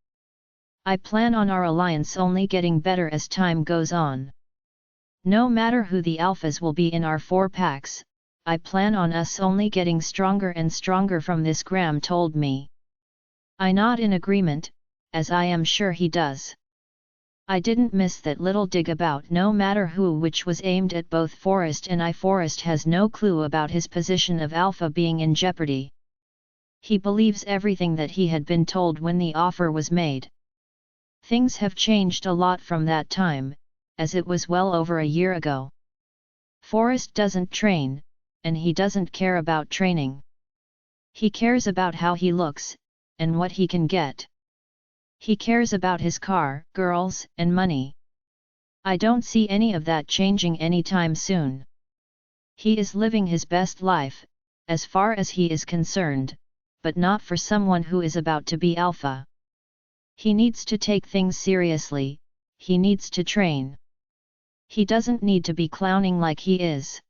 I plan on our alliance only getting better as time goes on. No matter who the alphas will be in our 4 packs, I plan on us only getting stronger and stronger from this, Graham told me. I nod in agreement, as I am sure he does. I didn't miss that little dig about no matter who, which was aimed at both Forrest and I. Forrest has no clue about his position of alpha being in jeopardy. He believes everything that he had been told when the offer was made. Things have changed a lot from that time, as it was well over a year ago. Forrest doesn't train, and he doesn't care about training. He cares about how he looks, and what he can get. He cares about his car, girls, and money. I don't see any of that changing anytime soon. He is living his best life, as far as he is concerned, but not for someone who is about to be alpha. He needs to take things seriously, he needs to train. He doesn't need to be clowning like he is.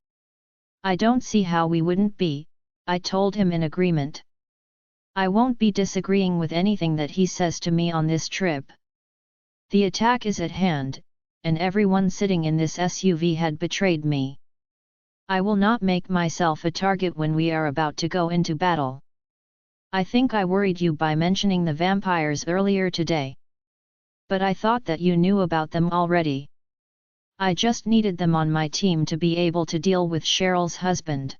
I don't see how we wouldn't be, I told him in agreement. I won't be disagreeing with anything that he says to me on this trip. The attack is at hand, and everyone sitting in this SUV had betrayed me. I will not make myself a target when we are about to go into battle. I think I worried you by mentioning the vampires earlier today. But I thought that you knew about them already. I just needed them on my team to be able to deal with Cheryl's husband.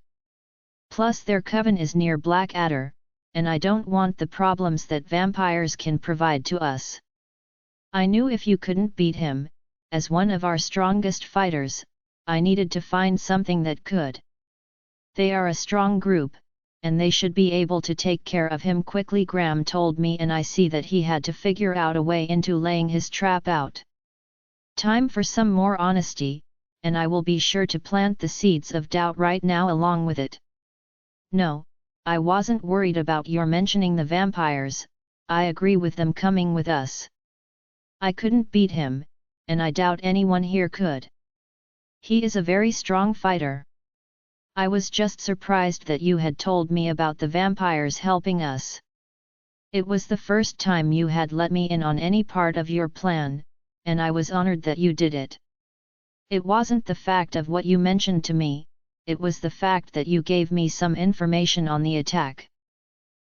Plus their coven is near Blackadder, and I don't want the problems that vampires can provide to us. I knew if you couldn't beat him, as one of our strongest fighters, I needed to find something that could. They are a strong group, and they should be able to take care of him quickly, Graham told me, and I see that he had to figure out a way into laying his trap out. Time for some more honesty, and I will be sure to plant the seeds of doubt right now along with it. No, I wasn't worried about your mentioning the vampires. I agree with them coming with us. I couldn't beat him, and I doubt anyone here could. He is a very strong fighter. I was just surprised that you had told me about the vampires helping us. It was the first time you had let me in on any part of your plan, and I was honored that you did it. It wasn't the fact of what you mentioned to me, it was the fact that you gave me some information on the attack.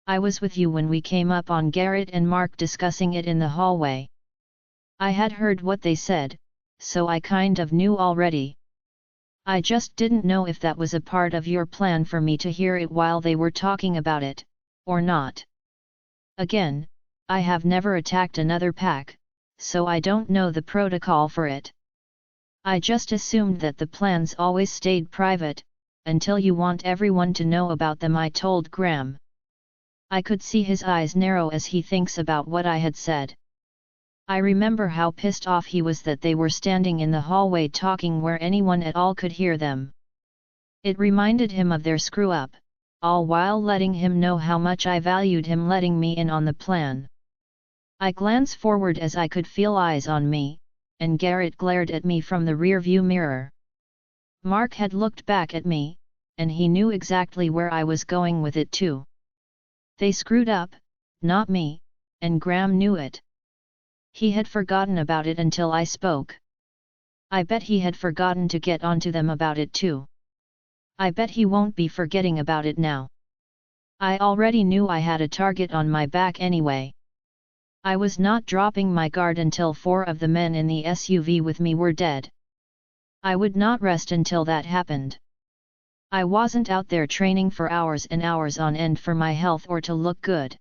I was with you when we came up on Garrett and Mark discussing it in the hallway. I had heard what they said, so I kind of knew already. I just didn't know if that was a part of your plan for me to hear it while they were talking about it, or not. Again, I have never attacked another pack, so I don't know the protocol for it. I just assumed that the plans always stayed private, until you want everyone to know about them, I told Graham. I could see his eyes narrow as he thinks about what I had said. I remember how pissed off he was that they were standing in the hallway talking where anyone at all could hear them. It reminded him of their screw-up, all while letting him know how much I valued him letting me in on the plan. I glanced forward as I could feel eyes on me, and Garrett glared at me from the rear-view mirror. Mark had looked back at me, and he knew exactly where I was going with it too. They screwed up, not me, and Graham knew it. He had forgotten about it until I spoke. I bet he had forgotten to get onto them about it too. I bet he won't be forgetting about it now. I already knew I had a target on my back anyway. I was not dropping my guard until 4 of the men in the SUV with me were dead. I would not rest until that happened. I wasn't out there training for hours and hours on end for my health or to look good.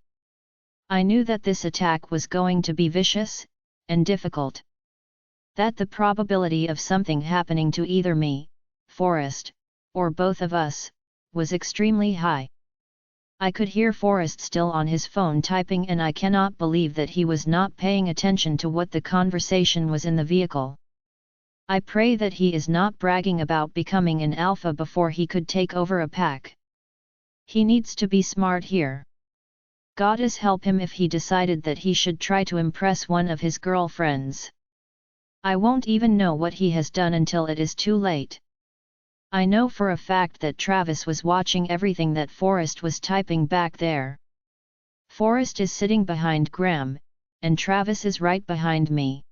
I knew that this attack was going to be vicious, and difficult. That the probability of something happening to either me, Forrest, or both of us, was extremely high. I could hear Forrest still on his phone typing, and I cannot believe that he was not paying attention to what the conversation was in the vehicle. I pray that he is not bragging about becoming an alpha before he could take over a pack. He needs to be smart here. Goddess help him if he decided that he should try to impress one of his girlfriends. I won't even know what he has done until it is too late. I know for a fact that Travis was watching everything that Forrest was typing back there. Forrest is sitting behind Graham, and Travis is right behind me.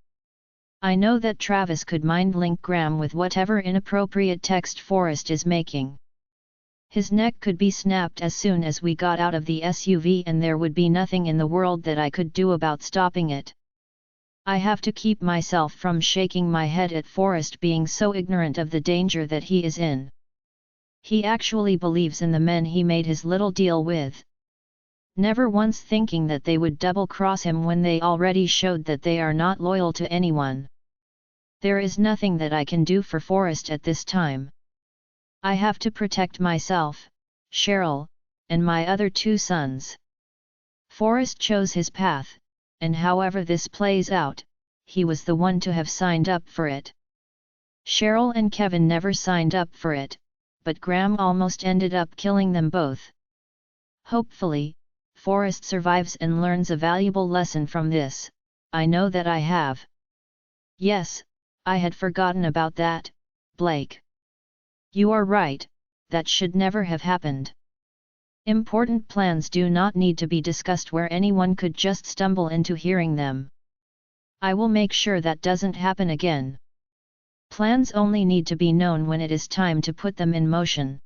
I know that Travis could mind link Graham with whatever inappropriate text Forrest is making. His neck could be snapped as soon as we got out of the SUV, and there would be nothing in the world that I could do about stopping it. I have to keep myself from shaking my head at Forrest being so ignorant of the danger that he is in. He actually believes in the men he made his little deal with. Never once thinking that they would double-cross him when they already showed that they are not loyal to anyone. There is nothing that I can do for Forrest at this time. I have to protect myself, Cheryl, and my other 2 sons. Forrest chose his path, and however this plays out, he was the one to have signed up for it. Cheryl and Kevin never signed up for it, but Graham almost ended up killing them both. Hopefully, Forrest survives and learns a valuable lesson from this. I know that I have. Yes, I had forgotten about that, Blake. You are right, that should never have happened. Important plans do not need to be discussed where anyone could just stumble into hearing them. I will make sure that doesn't happen again. Plans only need to be known when it is time to put them in motion.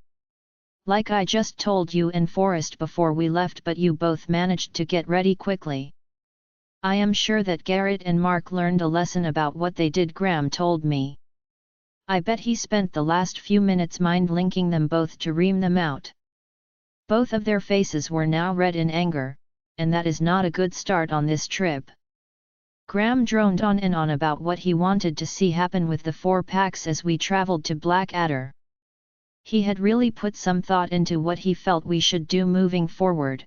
Like I just told you and Forrest before we left, but you both managed to get ready quickly. I am sure that Garrett and Mark learned a lesson about what they did, Graham told me. I bet he spent the last few minutes mind-linking them both to ream them out. Both of their faces were now red in anger, and that is not a good start on this trip. Graham droned on and on about what he wanted to see happen with the 4 packs as we traveled to Blackadder. He had really put some thought into what he felt we should do moving forward.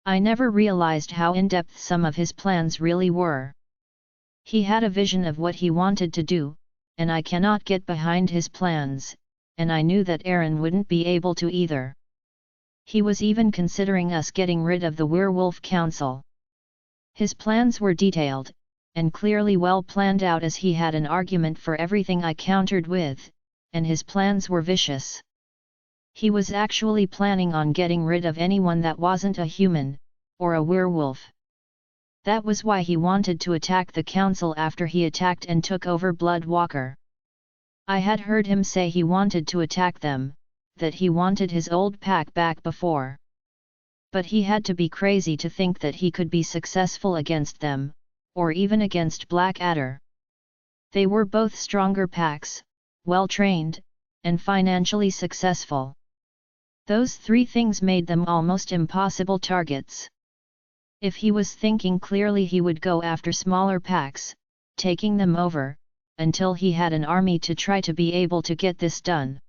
I never realized how in-depth some of his plans really were. He had a vision of what he wanted to do, and I cannot get behind his plans, and I knew that Aaron wouldn't be able to either. He was even considering us getting rid of the Werewolf Council. His plans were detailed, and clearly well planned out, as he had an argument for everything I countered with, and his plans were vicious. He was actually planning on getting rid of anyone that wasn't a human, or a werewolf. That was why he wanted to attack the council after he attacked and took over Bloodwalker. I had heard him say he wanted to attack them, that he wanted his old pack back before. But he had to be crazy to think that he could be successful against them, or even against Blackadder. They were both stronger packs, well-trained, and financially successful. Those three things made them almost impossible targets. If he was thinking clearly, he would go after smaller packs, taking them over, until he had an army to try to be able to get this done.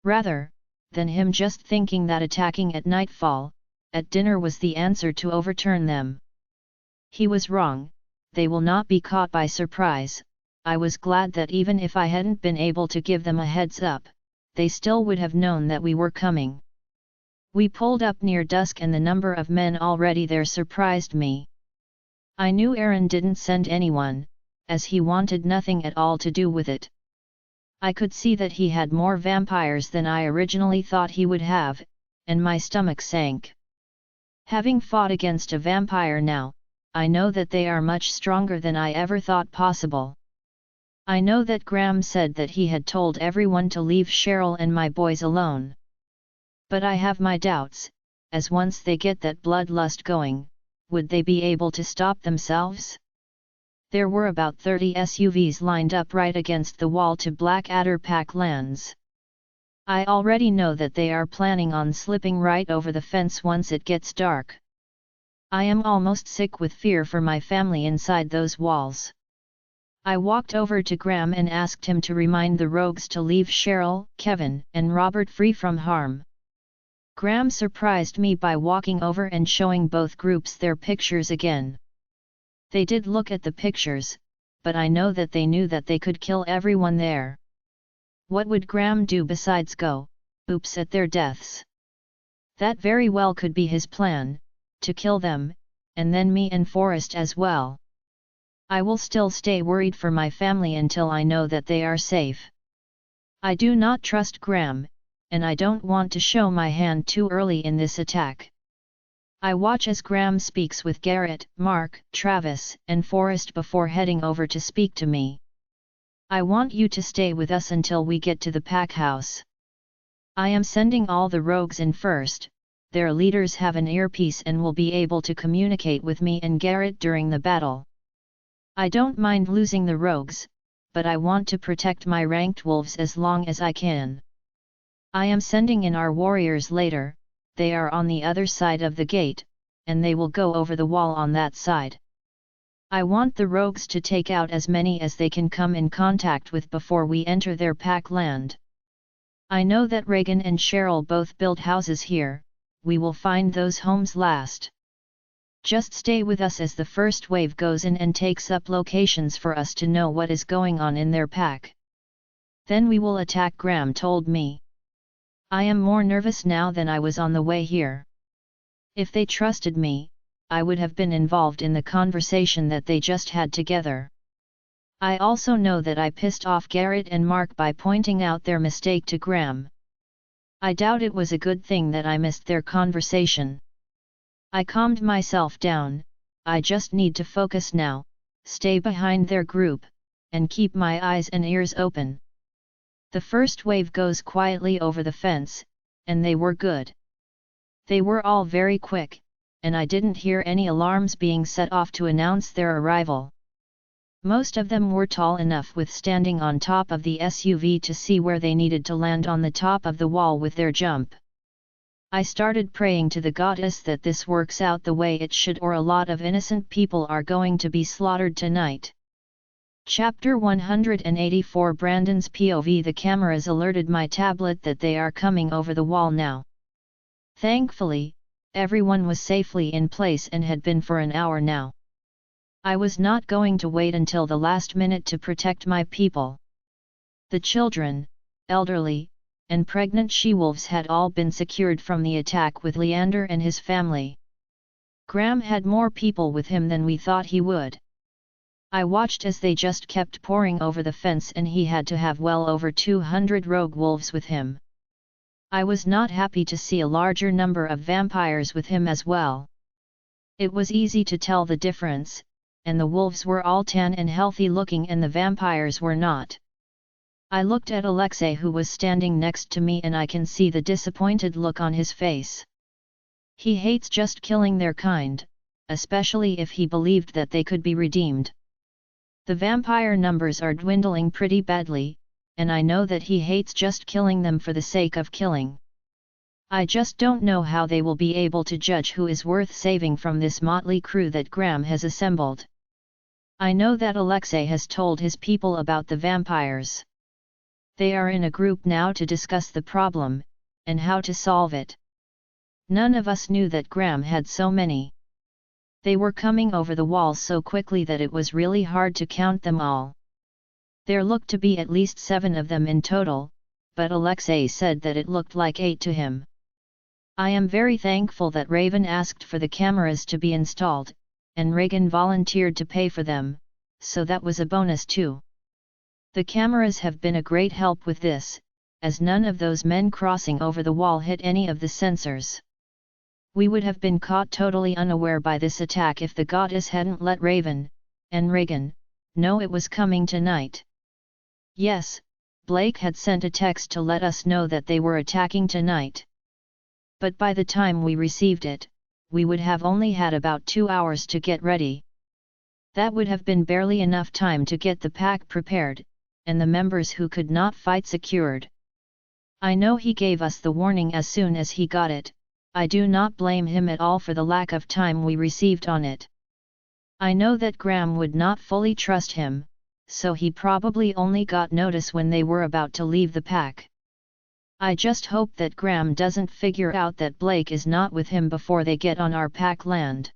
Rather than him just thinking that attacking at nightfall, at dinner, was the answer to overturn them. He was wrong. They will not be caught by surprise. I was glad that even if I hadn't been able to give them a heads up, they still would have known that we were coming. We pulled up near dusk, and the number of men already there surprised me. I knew Aaron didn't send anyone, as he wanted nothing at all to do with it. I could see that he had more vampires than I originally thought he would have, and my stomach sank. Having fought against a vampire now, I know that they are much stronger than I ever thought possible. I know that Graham said that he had told everyone to leave Cheryl and my boys alone. But I have my doubts, as once they get that bloodlust going, would they be able to stop themselves? There were about 30 SUVs lined up right against the wall to Blackadder pack lands. I already know that they are planning on slipping right over the fence once it gets dark. I am almost sick with fear for my family inside those walls. I walked over to Graham and asked him to remind the rogues to leave Cheryl, Kevin, and Robert free from harm. Graham surprised me by walking over and showing both groups their pictures again. They did look at the pictures, but I know that they knew that they could kill everyone there. What would Graham do besides go, oops, at their deaths? That very well could be his plan, to kill them, and then me and Forrest as well. I will still stay worried for my family until I know that they are safe. I do not trust Graham, and I don't want to show my hand too early in this attack. I watch as Graham speaks with Garrett, Mark, Travis, and Forrest before heading over to speak to me. I want you to stay with us until we get to the pack house. I am sending all the rogues in first. Their leaders have an earpiece and will be able to communicate with me and Garrett during the battle. I don't mind losing the rogues, but I want to protect my ranked wolves as long as I can. I am sending in our warriors later. They are on the other side of the gate, and they will go over the wall on that side. I want the rogues to take out as many as they can come in contact with before we enter their pack land. I know that Reagan and Cheryl both build houses here. We will find those homes last. Just stay with us as the first wave goes in and takes up locations for us to know what is going on in their pack. Then we will attack, Graham told me. I am more nervous now than I was on the way here. If they trusted me, I would have been involved in the conversation that they just had together. I also know that I pissed off Garrett and Mark by pointing out their mistake to Graham. I doubt it was a good thing that I missed their conversation. I calmed myself down. I just need to focus now, stay behind their group, and keep my eyes and ears open. The first wave goes quietly over the fence, and they were good. They were all very quick, and I didn't hear any alarms being set off to announce their arrival. Most of them were tall enough with standing on top of the SUV to see where they needed to land on the top of the wall with their jump. I started praying to the goddess that this works out the way it should, or a lot of innocent people are going to be slaughtered tonight. Chapter 184 Brandon's POV. The cameras alerted my tablet that they are coming over the wall now. Thankfully, everyone was safely in place and had been for an hour now. I was not going to wait until the last minute to protect my people. The children, elderly, and pregnant she-wolves had all been secured from the attack with Leander and his family. Graham had more people with him than we thought he would. I watched as they just kept pouring over the fence, and he had to have well over 200 rogue wolves with him. I was not happy to see a larger number of vampires with him as well. It was easy to tell the difference, and the wolves were all tan and healthy looking and the vampires were not. I looked at Alexei, who was standing next to me, and I can see the disappointed look on his face. He hates just killing their kind, especially if he believed that they could be redeemed. The vampire numbers are dwindling pretty badly, and I know that he hates just killing them for the sake of killing. I just don't know how they will be able to judge who is worth saving from this motley crew that Graham has assembled. I know that Alexei has told his people about the vampires. They are in a group now to discuss the problem, and how to solve it. None of us knew that Graham had so many. They were coming over the walls so quickly that it was really hard to count them all. There looked to be at least 7 of them in total, but Alexei said that it looked like 8 to him. I am very thankful that Raven asked for the cameras to be installed, and Reagan volunteered to pay for them, so that was a bonus too. The cameras have been a great help with this, as none of those men crossing over the wall hit any of the sensors. We would have been caught totally unaware by this attack if the goddess hadn't let Raven, and Reagan, know it was coming tonight. Yes, Blake had sent a text to let us know that they were attacking tonight. But by the time we received it, we would have only had about 2 hours to get ready. That would have been barely enough time to get the pack prepared, and the members who could not fight secured. I know he gave us the warning as soon as he got it. I do not blame him at all for the lack of time we received on it. I know that Graham would not fully trust him, so he probably only got notice when they were about to leave the pack. I just hope that Graham doesn't figure out that Blake is not with him before they get on our pack land.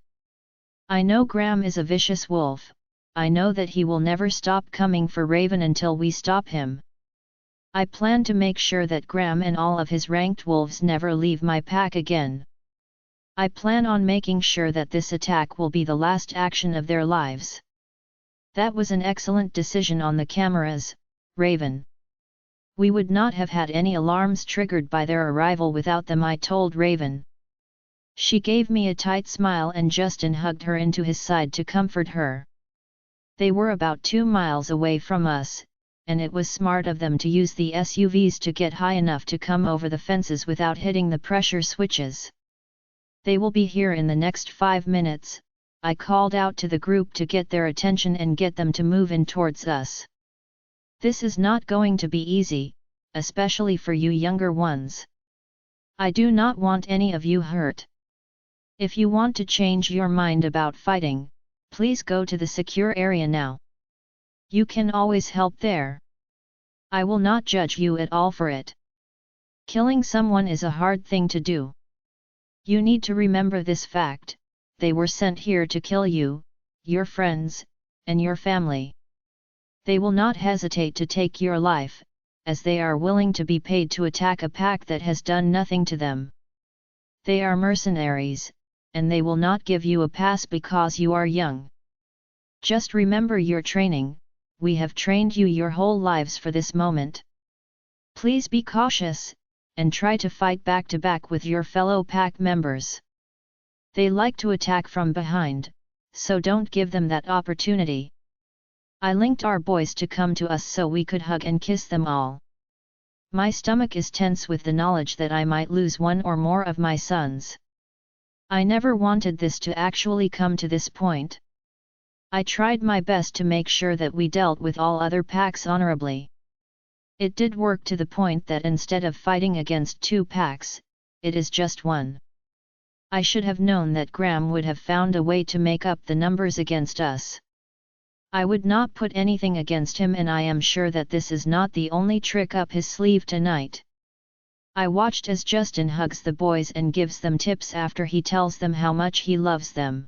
I know Graham is a vicious wolf. I know that he will never stop coming for Raven until we stop him. I plan to make sure that Graham and all of his ranked wolves never leave my pack again. I plan on making sure that this attack will be the last action of their lives. That was an excellent decision on the cameras, Raven. We would not have had any alarms triggered by their arrival without them, I told Raven. She gave me a tight smile and Justin hugged her into his side to comfort her. They were about 2 miles away from us, and it was smart of them to use the SUVs to get high enough to come over the fences without hitting the pressure switches. They will be here in the next 5 minutes, I called out to the group to get their attention and get them to move in towards us. This is not going to be easy, especially for you younger ones. I do not want any of you hurt. If you want to change your mind about fighting, please go to the secure area now. You can always help there. I will not judge you at all for it. Killing someone is a hard thing to do. You need to remember this fact: they were sent here to kill you, your friends, and your family. They will not hesitate to take your life, as they are willing to be paid to attack a pack that has done nothing to them. They are mercenaries, and they will not give you a pass because you are young. Just remember your training. We have trained you your whole lives for this moment. Please be cautious, and try to fight back to back with your fellow pack members. They like to attack from behind, so don't give them that opportunity. I linked our boys to come to us so we could hug and kiss them all. My stomach is tense with the knowledge that I might lose one or more of my sons. I never wanted this to actually come to this point. I tried my best to make sure that we dealt with all other packs honorably. It did work to the point that instead of fighting against 2 packs, it is just 1. I should have known that Graham would have found a way to make up the numbers against us. I would not put anything against him, and I am sure that this is not the only trick up his sleeve tonight. I watched as Justin hugs the boys and gives them tips after he tells them how much he loves them.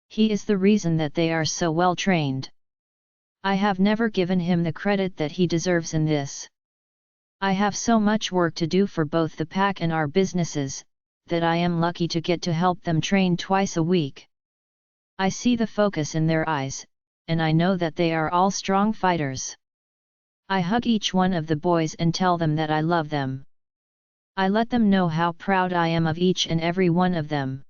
He is the reason that they are so well trained. I have never given him the credit that he deserves in this. I have so much work to do for both the pack and our businesses, that I am lucky to get to help them train twice a week. I see the focus in their eyes, and I know that they are all strong fighters. I hug each one of the boys and tell them that I love them. I let them know how proud I am of each and every one of them.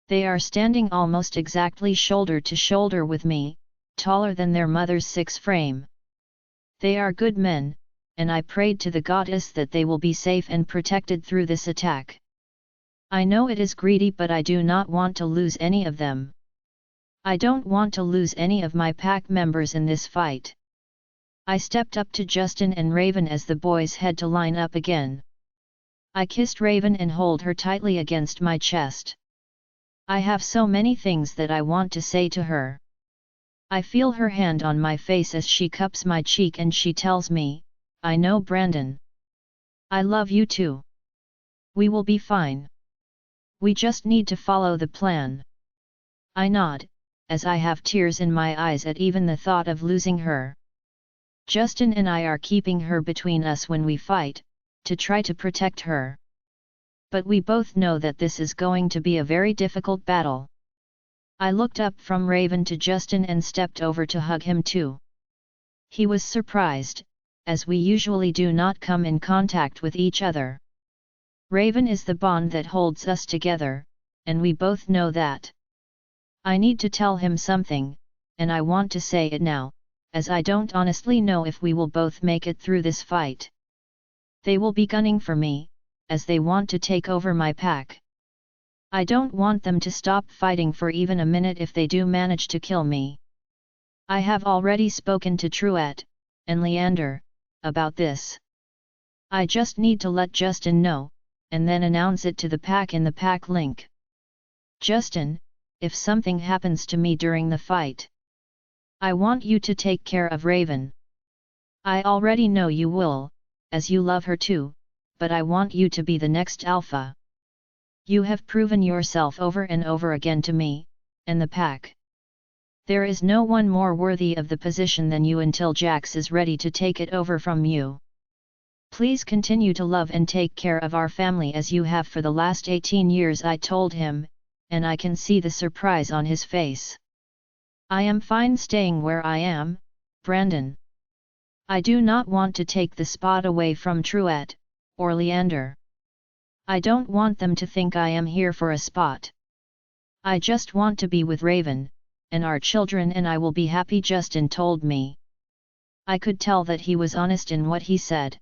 They are standing almost exactly shoulder to shoulder with me, taller than their mother's 6 frame. They are good men, and I prayed to the goddess that they will be safe and protected through this attack. I know it is greedy, but I do not want to lose any of them. I don't want to lose any of my pack members in this fight. I stepped up to Justin and Raven as the boys head to line up again. I kissed Raven and hold her tightly against my chest. I have so many things that I want to say to her. I feel her hand on my face as she cups my cheek and she tells me, "I know, Brandon. I love you too. We will be fine. We just need to follow the plan." I nod, as I have tears in my eyes at even the thought of losing her. Justin and I are keeping her between us when we fight, to try to protect her. But we both know that this is going to be a very difficult battle. I looked up from Raven to Justin and stepped over to hug him too. He was surprised, as we usually do not come in contact with each other. Raven is the bond that holds us together, and we both know that. I need to tell him something, and I want to say it now, as I don't honestly know if we will both make it through this fight. They will be gunning for me, as they want to take over my pack. I don't want them to stop fighting for even a minute if they do manage to kill me. I have already spoken to Truett and Leander about this. I just need to let Justin know, and then announce it to the pack in the pack link. "Justin, if something happens to me during the fight, I want you to take care of Raven. I already know you will, as you love her too, but I want you to be the next alpha. You have proven yourself over and over again to me, and the pack. There is no one more worthy of the position than you until Jax is ready to take it over from you. Please continue to love and take care of our family as you have for the last 18 years, I told him, and I can see the surprise on his face. I am fine staying where I am, Brandon. I do not want to take the spot away from Truett or Leander. I don't want them to think I am here for a spot. I just want to be with Raven and our children, and I will be happy," Justin told me. I could tell that he was honest in what he said.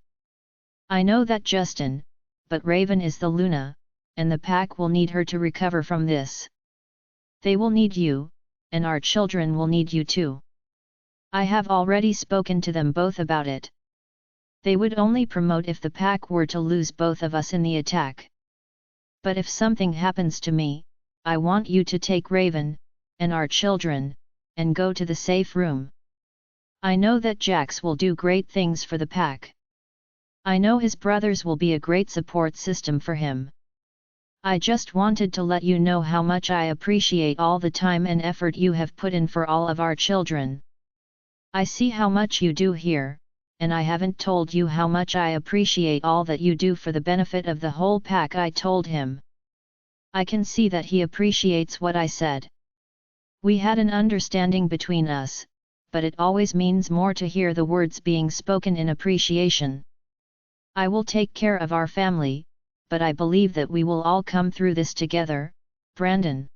I know that, Justin, but Raven is the Luna, and the pack will need her to recover from this. They will need you, and our children will need you too. I have already spoken to them both about it. They would only promote if the pack were to lose both of us in the attack. But if something happens to me, I want you to take Raven and our children and go to the safe room. I know that Jax will do great things for the pack. I know his brothers will be a great support system for him. I just wanted to let you know how much I appreciate all the time and effort you have put in for all of our children. I see how much you do here, and I haven't told you how much I appreciate all that you do for the benefit of the whole pack, I told him. I can see that he appreciates what I said. We had an understanding between us, but it always means more to hear the words being spoken in appreciation. I will take care of our family, but I believe that we will all come through this together, Brandon.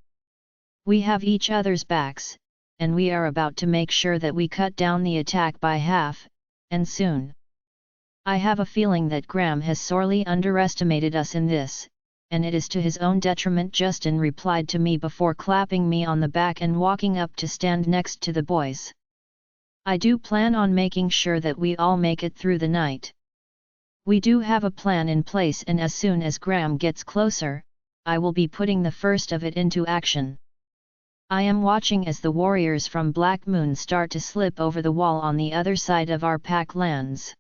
We have each other's backs, and we are about to make sure that we cut down the attack by half, and soon. I have a feeling that Graham has sorely underestimated us in this, and it is to his own detriment, Justin replied to me before clapping me on the back and walking up to stand next to the boys. I do plan on making sure that we all make it through the night. We do have a plan in place, and as soon as Graham gets closer, I will be putting the first of it into action. I am watching as the warriors from Black Moon start to slip over the wall on the other side of our pack lands.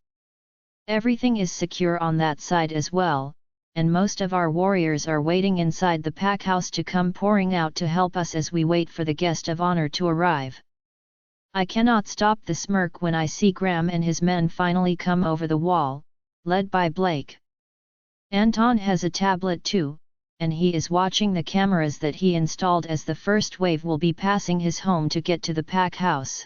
Everything is secure on that side as well, and most of our warriors are waiting inside the pack house to come pouring out to help us as we wait for the guest of honor to arrive. I cannot stop the smirk when I see Graham and his men finally come over the wall, led by Blake. Anton has a tablet too, and he is watching the cameras that he installed as the first wave will be passing his home to get to the pack house.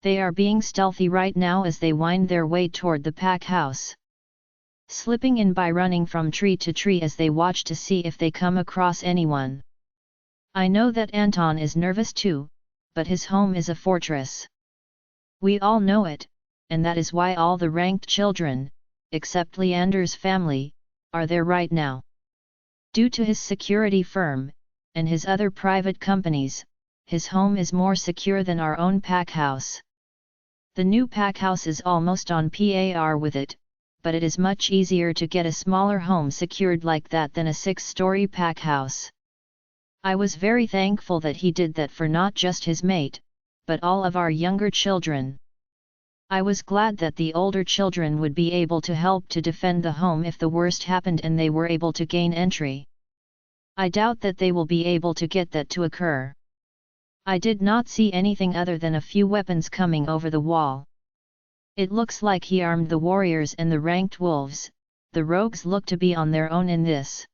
They are being stealthy right now as they wind their way toward the pack house, slipping in by running from tree to tree as they watch to see if they come across anyone. I know that Anton is nervous too, but his home is a fortress. We all know it, and that is why all the ranked children, except Leander's family, are there right now. Due to his security firm, and his other private companies, his home is more secure than our own pack house. The new pack house is almost on par with it, but it is much easier to get a smaller home secured like that than a 6-story pack house. I was very thankful that he did that for not just his mate, but all of our younger children. I was glad that the older children would be able to help to defend the home if the worst happened and they were able to gain entry. I doubt that they will be able to get that to occur. I did not see anything other than a few weapons coming over the wall. It looks like he armed the warriors and the ranked wolves. The rogues look to be on their own in this.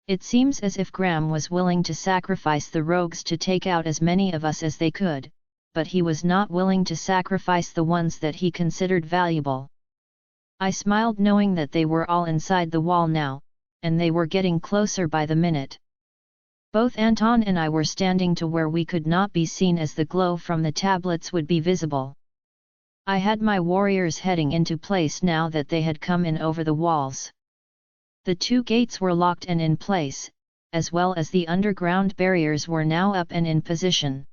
It seems as if Graham was willing to sacrifice the rogues to take out as many of us as they could, but he was not willing to sacrifice the ones that he considered valuable. I smiled knowing that they were all inside the wall now, and they were getting closer by the minute. Both Anton and I were standing to where we could not be seen as the glow from the tablets would be visible. I had my warriors heading into place now that they had come in over the walls. The 2 gates were locked and in place, as well as the underground barriers were now up and in position.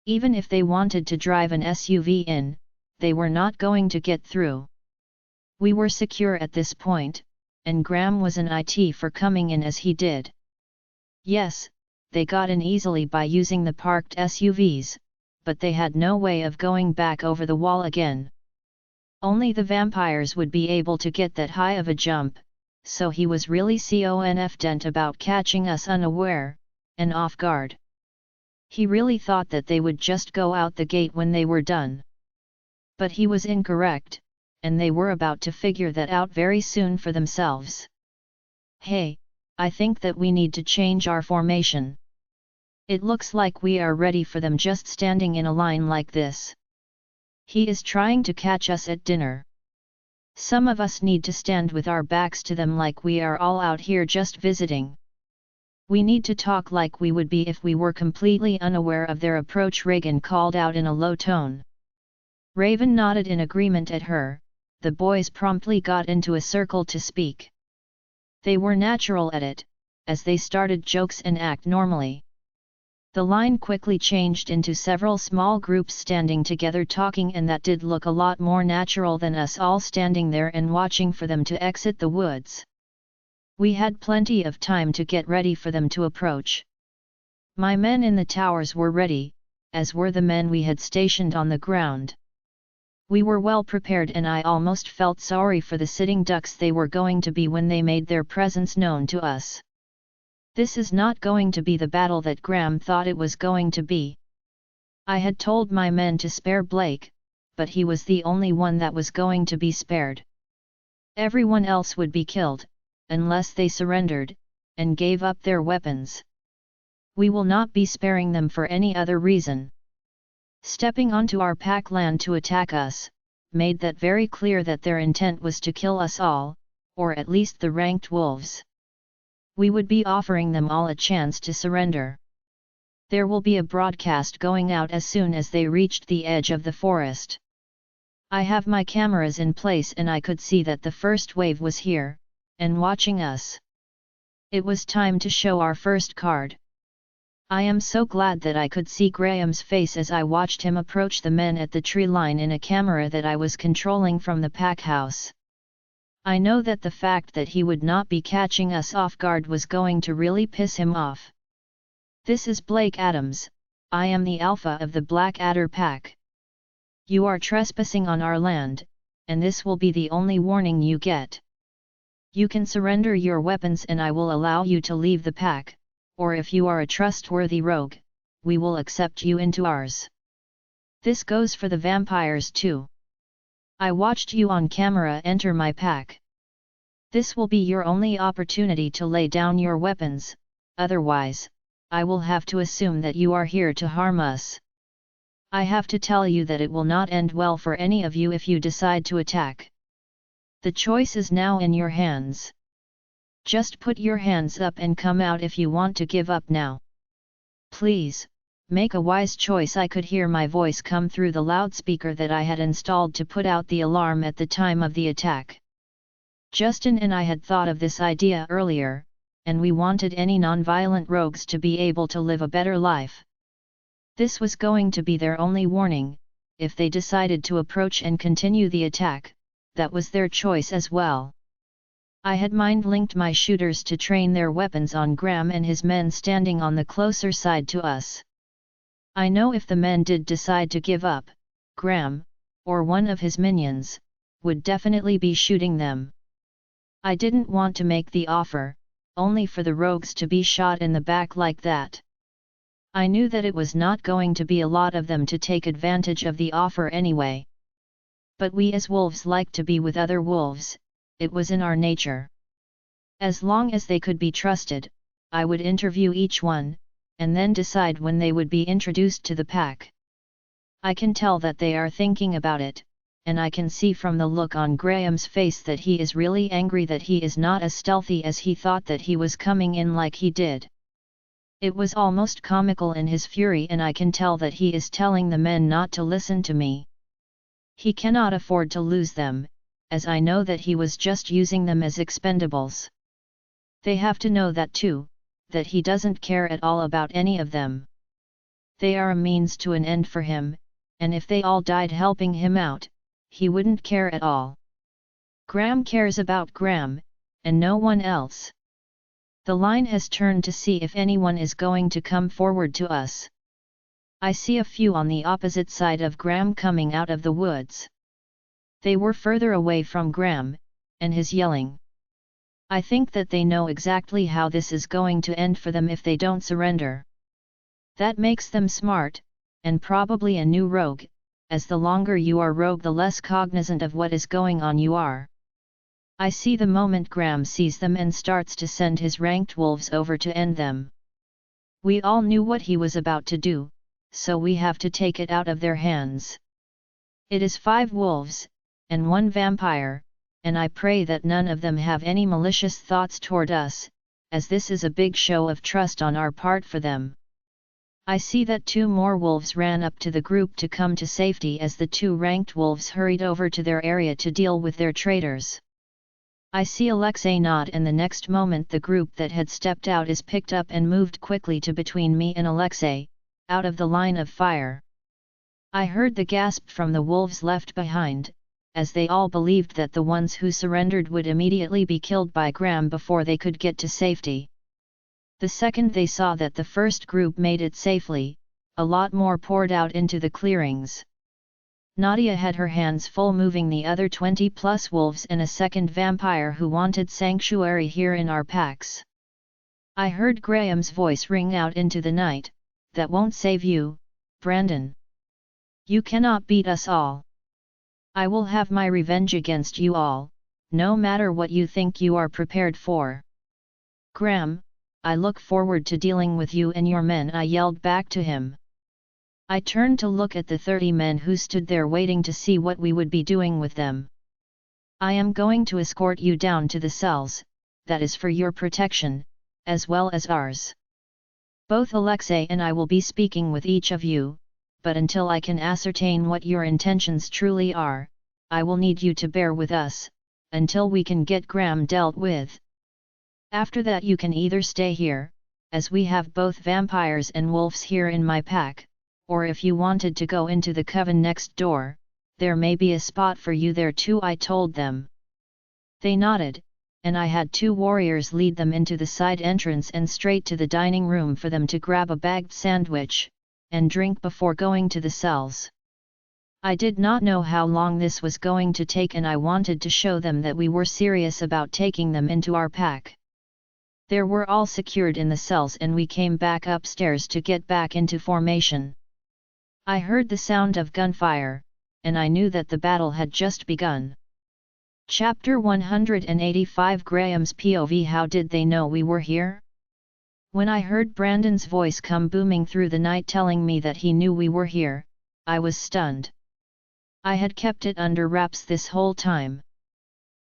Even if they wanted to drive an SUV in, they were not going to get through. We were secure at this point, and Graham was an IT for coming in as he did. Yes, they got in easily by using the parked SUVs, but they had no way of going back over the wall again. Only the vampires would be able to get that high of a jump, so he was really confident about catching us unaware, and off guard. He really thought that they would just go out the gate when they were done. But he was incorrect, and they were about to figure that out very soon for themselves. Hey, I think that we need to change our formation. It looks like we are ready for them just standing in a line like this. He is trying to catch us at dinner. Some of us need to stand with our backs to them like we are all out here just visiting. We need to talk like we would be if we were completely unaware of their approach, Reagan called out in a low tone. Raven nodded in agreement at her. The boys promptly got into a circle to speak. They were natural at it, as they started jokes and act normally. The line quickly changed into several small groups standing together talking, and that did look a lot more natural than us all standing there and watching for them to exit the woods. We had plenty of time to get ready for them to approach. My men in the towers were ready, as were the men we had stationed on the ground. We were well prepared, and I almost felt sorry for the sitting ducks they were going to be when they made their presence known to us. This is not going to be the battle that Graham thought it was going to be. I had told my men to spare Blake, but he was the only one that was going to be spared. Everyone else would be killed, unless they surrendered, and gave up their weapons. We will not be sparing them for any other reason. Stepping onto our pack land to attack us, made that very clear that their intent was to kill us all, or at least the ranked wolves. We would be offering them all a chance to surrender. There will be a broadcast going out as soon as they reached the edge of the forest. I have my cameras in place and I could see that the first wave was here, and watching us. It was time to show our first card. I am so glad that I could see Graham's face as I watched him approach the men at the tree line in a camera that I was controlling from the pack house. I know that the fact that he would not be catching us off guard was going to really piss him off. This is Blake Adams, I am the Alpha of the Black Adder Pack. You are trespassing on our land, and this will be the only warning you get. You can surrender your weapons and I will allow you to leave the pack, or if you are a trustworthy rogue, we will accept you into ours. This goes for the vampires too. I watched you on camera enter my pack. This will be your only opportunity to lay down your weapons, otherwise, I will have to assume that you are here to harm us. I have to tell you that it will not end well for any of you if you decide to attack. The choice is now in your hands. Just put your hands up and come out if you want to give up now. Please, make a wise choice. I could hear my voice come through the loudspeaker that I had installed to put out the alarm at the time of the attack. Justin and I had thought of this idea earlier, and we wanted any non-violent rogues to be able to live a better life. This was going to be their only warning. If they decided to approach and continue the attack, that was their choice as well. I had mind-linked my shooters to train their weapons on Graham and his men standing on the closer side to us. I know if the men did decide to give up, Graham, or one of his minions, would definitely be shooting them. I didn't want to make the offer, only for the rogues to be shot in the back like that. I knew that it was not going to be a lot of them to take advantage of the offer anyway. But we as wolves like to be with other wolves, it was in our nature. As long as they could be trusted, I would interview each one, and then decide when they would be introduced to the pack. I can tell that they are thinking about it, and I can see from the look on Graham's face that he is really angry that he is not as stealthy as he thought that he was coming in like he did. It was almost comical in his fury, and I can tell that he is telling the men not to listen to me. He cannot afford to lose them, as I know that he was just using them as expendables. They have to know that too, that he doesn't care at all about any of them. They are a means to an end for him, and if they all died helping him out, he wouldn't care at all. Graham cares about Graham, and no one else. The line has turned to see if anyone is going to come forward to us. I see a few on the opposite side of Graham coming out of the woods. They were further away from Graham, and his yelling. I think that they know exactly how this is going to end for them if they don't surrender. That makes them smart, and probably a new rogue, as the longer you are rogue the less cognizant of what is going on you are. I see the moment Graham sees them and starts to send his ranked wolves over to end them. We all knew what he was about to do, so we have to take it out of their hands. It is 5 wolves, and 1 vampire, and I pray that none of them have any malicious thoughts toward us, as this is a big show of trust on our part for them. I see that 2 more wolves ran up to the group to come to safety as the 2 ranked wolves hurried over to their area to deal with their traitors. I see Alexei nod, and the next moment the group that had stepped out is picked up and moved quickly to between me and Alexei, out of the line of fire. I heard the gasp from the wolves left behind, as they all believed that the ones who surrendered would immediately be killed by Graham before they could get to safety. The second they saw that the first group made it safely, a lot more poured out into the clearings. Nadia had her hands full moving the other 20+ wolves and a second vampire who wanted sanctuary here in our packs. I heard Graham's voice ring out into the night, "That won't save you, Brandon. You cannot beat us all. I will have my revenge against you all, no matter what you think you are prepared for. Graham, I look forward to dealing with you and your men," I yelled back to him. I turned to look at the 30 men who stood there waiting to see what we would be doing with them. "I am going to escort you down to the cells, that is for your protection, as well as ours. Both Alexei and I will be speaking with each of you, but until I can ascertain what your intentions truly are, I will need you to bear with us, until we can get Graham dealt with. After that you can either stay here, as we have both vampires and wolves here in my pack, or if you wanted to go into the coven next door, there may be a spot for you there too," I told them. They nodded, and I had 2 warriors lead them into the side entrance and straight to the dining room for them to grab a bagged sandwich, and drink before going to the cells. I did not know how long this was going to take, and I wanted to show them that we were serious about taking them into our pack. They were all secured in the cells and we came back upstairs to get back into formation. I heard the sound of gunfire, and I knew that the battle had just begun. Chapter 185 Graham's POV. How did they know we were here? When I heard Brandon's voice come booming through the night telling me that he knew we were here, I was stunned. I had kept it under wraps this whole time.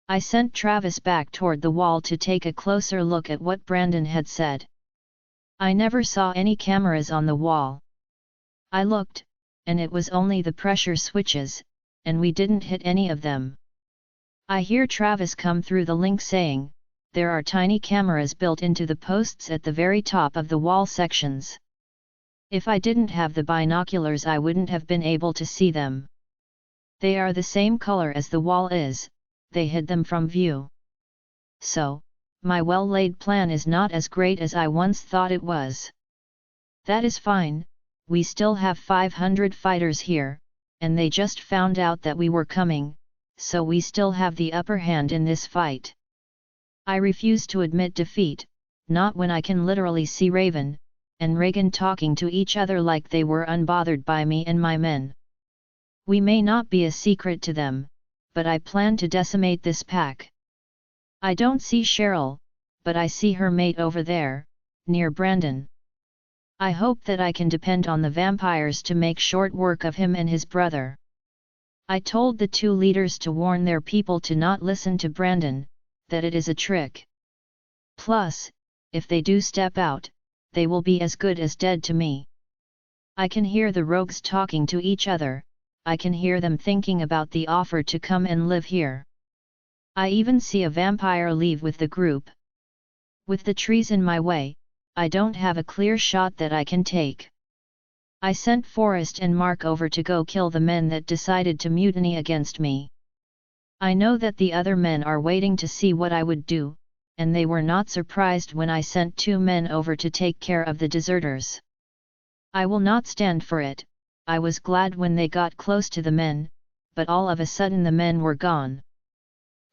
I sent Travis back toward the wall to take a closer look at what Brandon had said. I never saw any cameras on the wall. I looked, and it was only the pressure switches, and we didn't hit any of them. I hear Travis come through the link saying, there are tiny cameras built into the posts at the very top of the wall sections. If I didn't have the binoculars I wouldn't have been able to see them. They are the same color as the wall is, they hid them from view. So, my well-laid plan is not as great as I once thought it was. That is fine, we still have 500 fighters here, and they just found out that we were coming, so we still have the upper hand in this fight. I refuse to admit defeat, not when I can literally see Raven and Reagan talking to each other like they were unbothered by me and my men. We may not be a secret to them, but I plan to decimate this pack. I don't see Cheryl, but I see her mate over there, near Brandon. I hope that I can depend on the vampires to make short work of him and his brother. I told the 2 leaders to warn their people to not listen to Brandon, that it is a trick. Plus, if they do step out, they will be as good as dead to me. I can hear the rogues talking to each other, I can hear them thinking about the offer to come and live here. I even see a vampire leave with the group. With the trees in my way, I don't have a clear shot that I can take. I sent Forrest and Mark over to go kill the men that decided to mutiny against me. I know that the other men are waiting to see what I would do, and they were not surprised when I sent 2 men over to take care of the deserters. I will not stand for it. I was glad when they got close to the men, but all of a sudden the men were gone.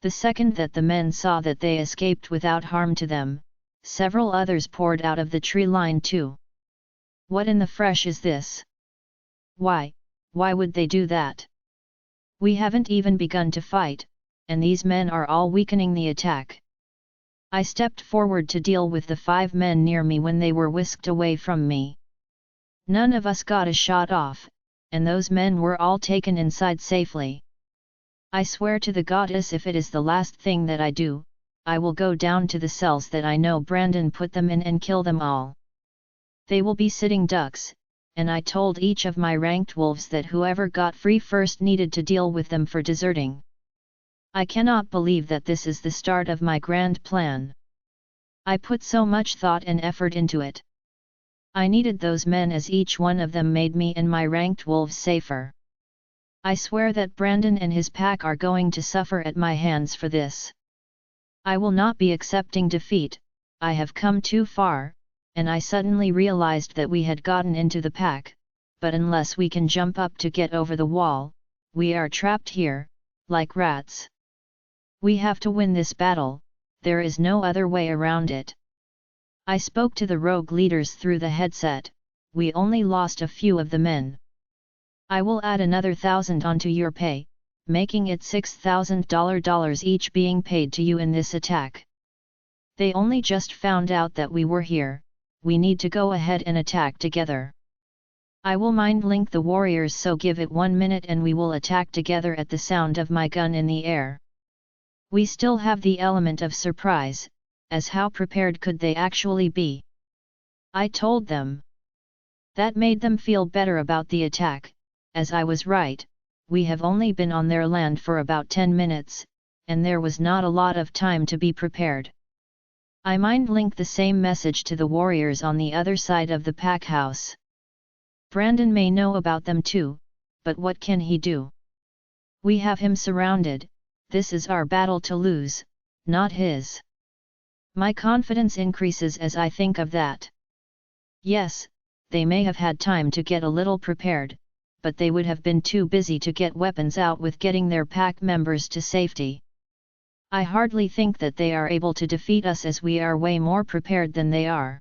The second that the men saw that they escaped without harm to them, several others poured out of the tree line too. What in the fresh is this? Why would they do that? We haven't even begun to fight, and these men are all weakening the attack. I stepped forward to deal with the 5 men near me when they were whisked away from me. None of us got a shot off, and those men were all taken inside safely. I swear to the goddess, if it is the last thing that I do, I will go down to the cells that I know Brandon put them in and kill them all. They will be sitting ducks, and I told each of my ranked wolves that whoever got free first needed to deal with them for deserting. I cannot believe that this is the start of my grand plan. I put so much thought and effort into it. I needed those men as each one of them made me and my ranked wolves safer. I swear that Brandon and his pack are going to suffer at my hands for this. I will not be accepting defeat. I have come too far, and I suddenly realized that we had gotten into the pack, but unless we can jump up to get over the wall, we are trapped here, like rats. We have to win this battle, there is no other way around it. I spoke to the rogue leaders through the headset. We only lost a few of the men. I will add another 1,000 onto your pay, making it $6,000 each being paid to you in this attack. They only just found out that we were here, we need to go ahead and attack together. I will mind link the warriors, so give it 1 minute and we will attack together at the sound of my gun in the air. We still have the element of surprise, as how prepared could they actually be? I told them. That made them feel better about the attack, as I was right, we have only been on their land for about 10 minutes, and there was not a lot of time to be prepared. I mind link the same message to the warriors on the other side of the pack house. Brandon may know about them too, but what can he do? We have him surrounded, this is our battle to lose, not his. My confidence increases as I think of that. Yes, they may have had time to get a little prepared, but they would have been too busy to get weapons out with getting their pack members to safety. I hardly think that they are able to defeat us as we are way more prepared than they are.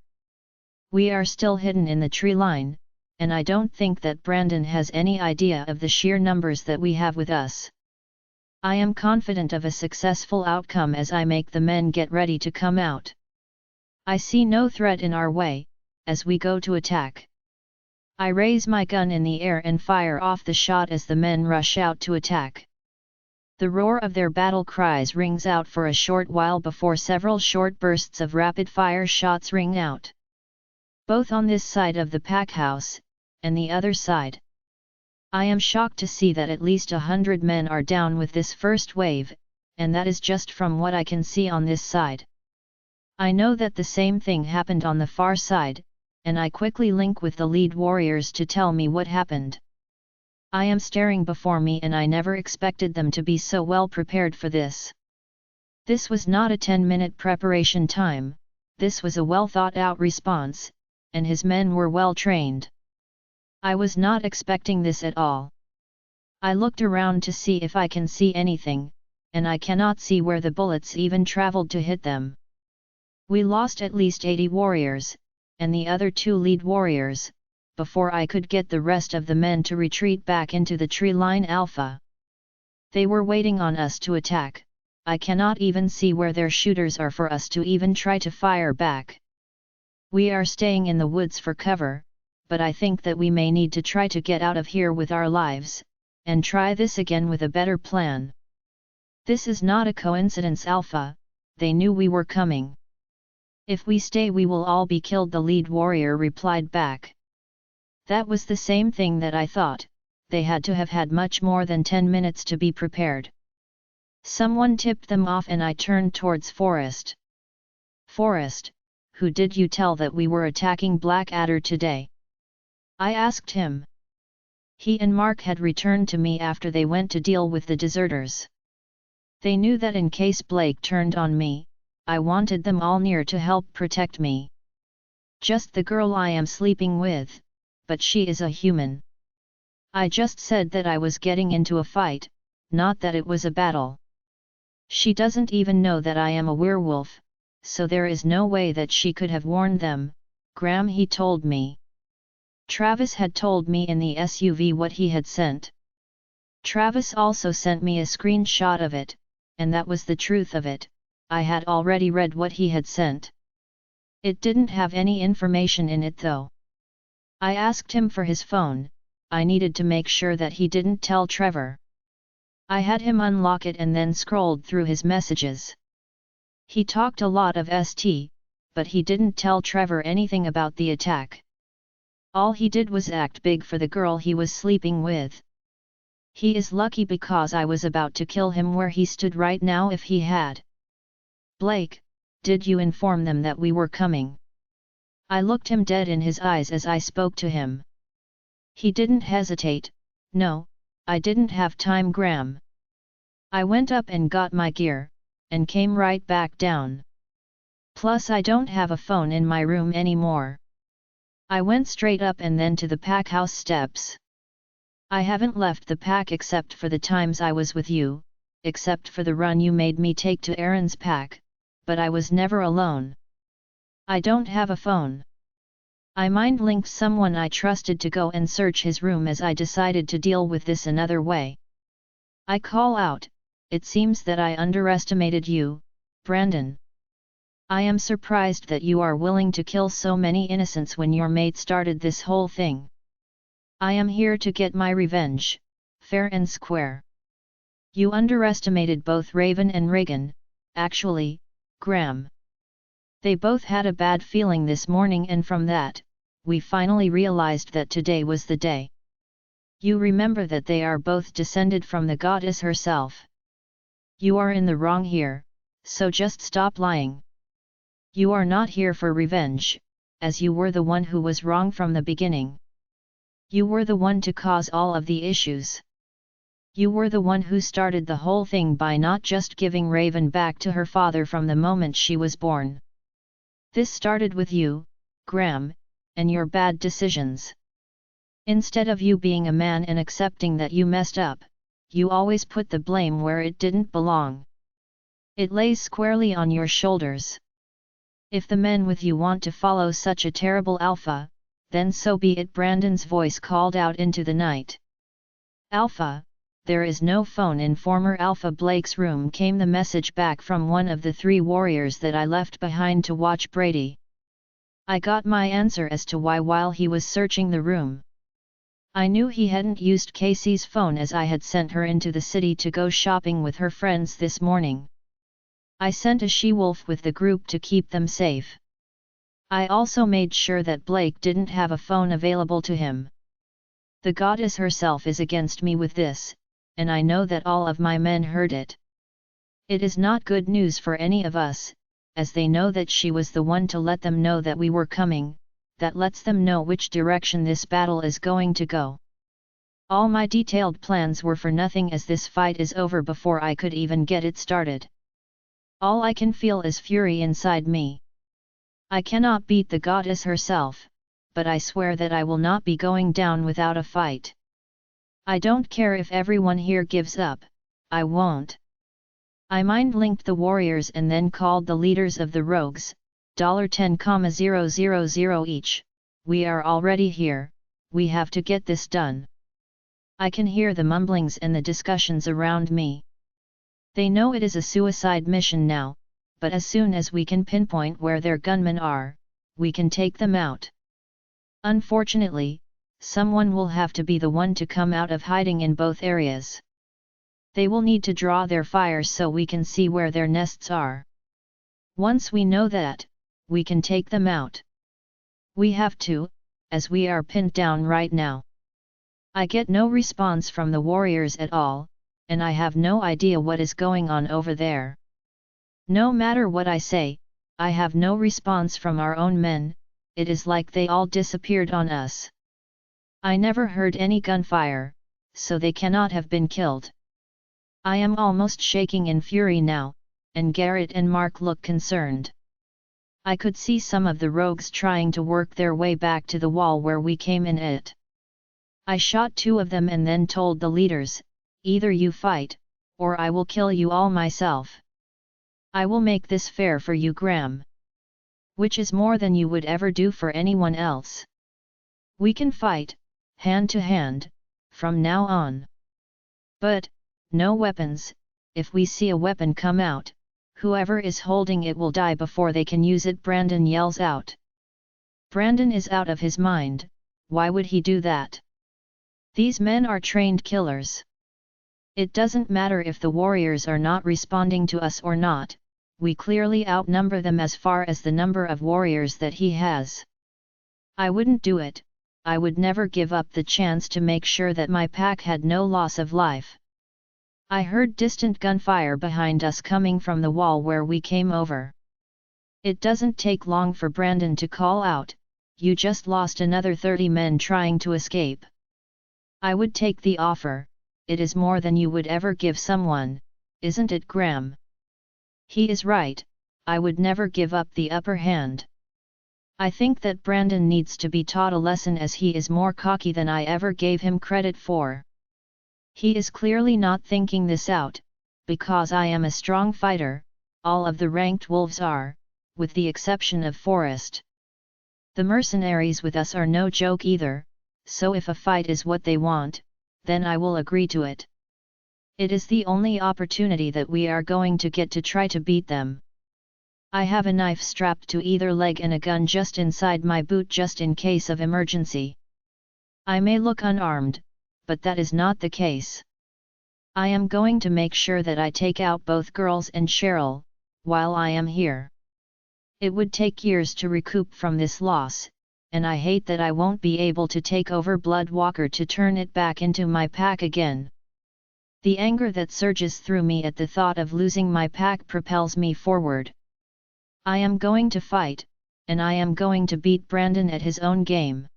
We are still hidden in the tree line, and I don't think that Brandon has any idea of the sheer numbers that we have with us. I am confident of a successful outcome as I make the men get ready to come out. I see no threat in our way, as we go to attack. I raise my gun in the air and fire off the shot as the men rush out to attack. The roar of their battle cries rings out for a short while before several short bursts of rapid-fire shots ring out. Both on this side of the pack house, and the other side. I am shocked to see that at least 100 men are down with this first wave, and that is just from what I can see on this side. I know that the same thing happened on the far side, and I quickly link with the lead warriors to tell me what happened. I am staring before me and I never expected them to be so well prepared for this. This was not a 10-minute preparation time, this was a well thought out response, and his men were well trained. I was not expecting this at all. I looked around to see if I can see anything, and I cannot see where the bullets even traveled to hit them. We lost at least 80 warriors, and the other 2 lead warriors, before I could get the rest of the men to retreat back into the tree line alpha. They were waiting on us to attack. I cannot even see where their shooters are for us to even try to fire back. We are staying in the woods for cover, but I think that we may need to try to get out of here with our lives, and try this again with a better plan. This is not a coincidence, Alpha, they knew we were coming. If we stay we will all be killed, the lead warrior replied back. That was the same thing that I thought, they had to have had much more than 10 minutes to be prepared. Someone tipped them off and I turned towards Forrest. Forrest, who did you tell that we were attacking Blackadder today? I asked him. He and Mark had returned to me after they went to deal with the deserters. They knew that in case Blake turned on me, I wanted them all near to help protect me. Just the girl I am sleeping with, but she is a human. I just said that I was getting into a fight, not that it was a battle. She doesn't even know that I am a werewolf, so there is no way that she could have warned them, Graham, he told me. Travis had told me in the SUV what he had sent. Travis also sent me a screenshot of it, and that was the truth of it. I had already read what he had sent. It didn't have any information in it though. I asked him for his phone, I needed to make sure that he didn't tell Trevor. I had him unlock it and then scrolled through his messages. He talked a lot of ST, but he didn't tell Trevor anything about the attack. All he did was act big for the girl he was sleeping with. He is lucky because I was about to kill him where he stood right now if he had. Blake, did you inform them that we were coming? I looked him dead in his eyes as I spoke to him. He didn't hesitate. No, I didn't have time, Graham. I went up and got my gear, and came right back down. Plus I don't have a phone in my room anymore. I went straight up and then to the pack house steps. I haven't left the pack except for the times I was with you, except for the run you made me take to Aaron's pack, but I was never alone. I don't have a phone. I mind-linked someone I trusted to go and search his room as I decided to deal with this another way. I call out, it seems that I underestimated you, Brandon. I am surprised that you are willing to kill so many innocents when your mate started this whole thing. I am here to get my revenge, fair and square. You underestimated both Raven and Reagan, actually, Graham. They both had a bad feeling this morning and from that, we finally realized that today was the day. You remember that they are both descended from the goddess herself. You are in the wrong here, so just stop lying. You are not here for revenge, as you were the one who was wrong from the beginning. You were the one to cause all of the issues. You were the one who started the whole thing by not just giving Raven back to her father from the moment she was born. This started with you, Graham, and your bad decisions. Instead of you being a man and accepting that you messed up, you always put the blame where it didn't belong. It lays squarely on your shoulders. If the men with you want to follow such a terrible alpha, then so be it. Brandon's voice called out into the night. Alpha, there is no phone in former Alpha Blake's room, came the message back from one of the 3 warriors that I left behind to watch Brady. I got my answer as to why while he was searching the room. I knew he hadn't used Casey's phone as I had sent her into the city to go shopping with her friends this morning. I sent a she-wolf with the group to keep them safe. I also made sure that Blake didn't have a phone available to him. The goddess herself is against me with this, and I know that all of my men heard it. It is not good news for any of us, as they know that she was the one to let them know that we were coming, that lets them know which direction this battle is going to go. All my detailed plans were for nothing as this fight is over before I could even get it started. All I can feel is fury inside me. I cannot beat the goddess herself, but I swear that I will not be going down without a fight. I don't care if everyone here gives up, I won't. I mind-linked the warriors and then called the leaders of the rogues, $10,000 each. We are already here, we have to get this done. I can hear the mumblings and the discussions around me. They know it is a suicide mission now, but as soon as we can pinpoint where their gunmen are, we can take them out. Unfortunately, someone will have to be the one to come out of hiding in both areas. They will need to draw their fire so we can see where their nests are. Once we know that, we can take them out. We have to, as we are pinned down right now. I get no response from the warriors at all, and I have no idea what is going on over there. No matter what I say, I have no response from our own men. It is like they all disappeared on us. I never heard any gunfire, so they cannot have been killed. I am almost shaking in fury now, and Garrett and Mark look concerned. I could see some of the rogues trying to work their way back to the wall where we came in it. I shot 2 of them and then told the leaders, either you fight, or I will kill you all myself. I will make this fair for you, Graham. Which is more than you would ever do for anyone else. We can fight, hand to hand, from now on. But, no weapons. If we see a weapon come out, whoever is holding it will die before they can use it, Brandon yells out. Brandon is out of his mind, why would he do that? These men are trained killers. It doesn't matter if the warriors are not responding to us or not, we clearly outnumber them as far as the number of warriors that he has. I wouldn't do it. I would never give up the chance to make sure that my pack had no loss of life. I heard distant gunfire behind us coming from the wall where we came over. It doesn't take long for Brandon to call out, you just lost another 30 men trying to escape. I would take the offer, it is more than you would ever give someone, isn't it, Graham? He is right, I would never give up the upper hand. I think that Brandon needs to be taught a lesson as he is more cocky than I ever gave him credit for. He is clearly not thinking this out, because I am a strong fighter, all of the ranked wolves are, with the exception of Forrest. The mercenaries with us are no joke either, so if a fight is what they want, then I will agree to it. It is the only opportunity that we are going to get to try to beat them. I have a knife strapped to either leg and a gun just inside my boot just in case of emergency. I may look unarmed, but that is not the case. I am going to make sure that I take out both girls and Cheryl, while I am here. It would take years to recoup from this loss, and I hate that I won't be able to take over Bloodwalker to turn it back into my pack again. The anger that surges through me at the thought of losing my pack propels me forward. I am going to fight, and I am going to beat Brandon at his own game.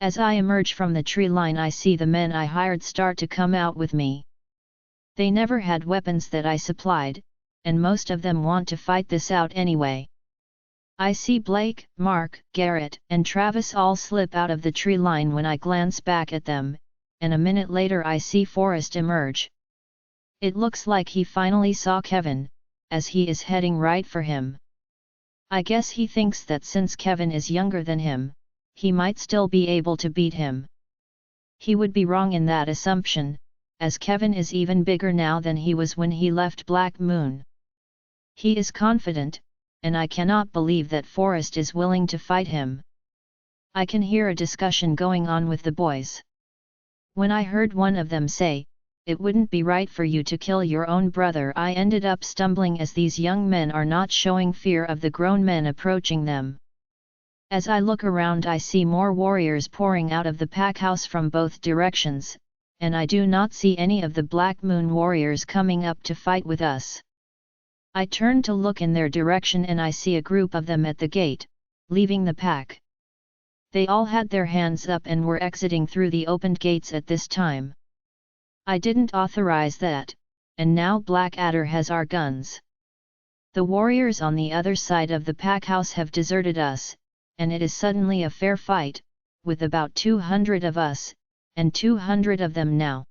As I emerge from the tree line, I see the men I hired start to come out with me. They never had weapons that I supplied, and most of them want to fight this out anyway. I see Blake, Mark, Garrett, and Travis all slip out of the tree line when I glance back at them, and a minute later I see Forrest emerge. It looks like he finally saw Kevin, as he is heading right for him. I guess he thinks that since Kevin is younger than him, he might still be able to beat him. He would be wrong in that assumption, as Kevin is even bigger now than he was when he left Black Moon. He is confident, and I cannot believe that Forrest is willing to fight him. I can hear a discussion going on with the boys. When I heard one of them say, "It wouldn't be right for you to kill your own brother," I ended up stumbling, as these young men are not showing fear of the grown men approaching them. As I look around, I see more warriors pouring out of the pack house from both directions, and I do not see any of the Black Moon warriors coming up to fight with us. I turn to look in their direction and I see a group of them at the gate, leaving the pack. They all had their hands up and were exiting through the opened gates at this time. I didn't authorize that, and now Blackadder has our guns. The warriors on the other side of the pack house have deserted us, and it is suddenly a fair fight, with about 200 of us, and 200 of them now.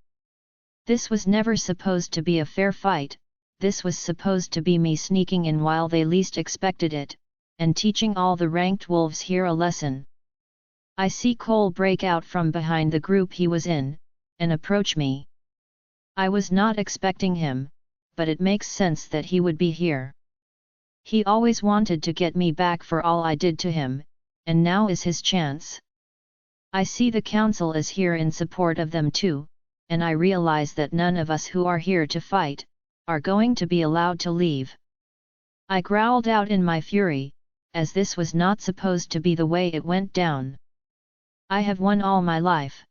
This was never supposed to be a fair fight. This was supposed to be me sneaking in while they least expected it, and teaching all the ranked wolves here a lesson. I see Cole break out from behind the group he was in, and approach me. I was not expecting him, but it makes sense that he would be here. He always wanted to get me back for all I did to him, and now is his chance. I see the council is here in support of them too, and I realize that none of us who are here to fight are going to be allowed to leave. I growled out in my fury, as this was not supposed to be the way it went down. I have won all my life.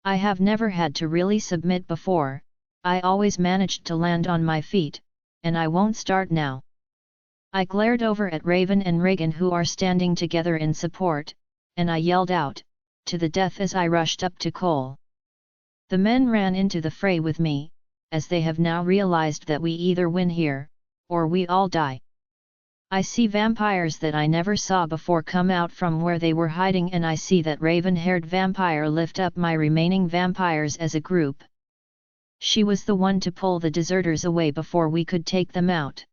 I have never had to really submit before. I always managed to land on my feet, and I won't start now. I glared over at Raven and Reagan, who are standing together in support, and I yelled out, "To the death," as I rushed up to Cole. The men ran into the fray with me, as they have now realized that we either win here, or we all die. I see vampires that I never saw before come out from where they were hiding, and I see that raven-haired vampire lift up my remaining vampires as a group. She was the one to pull the deserters away before we could take them out.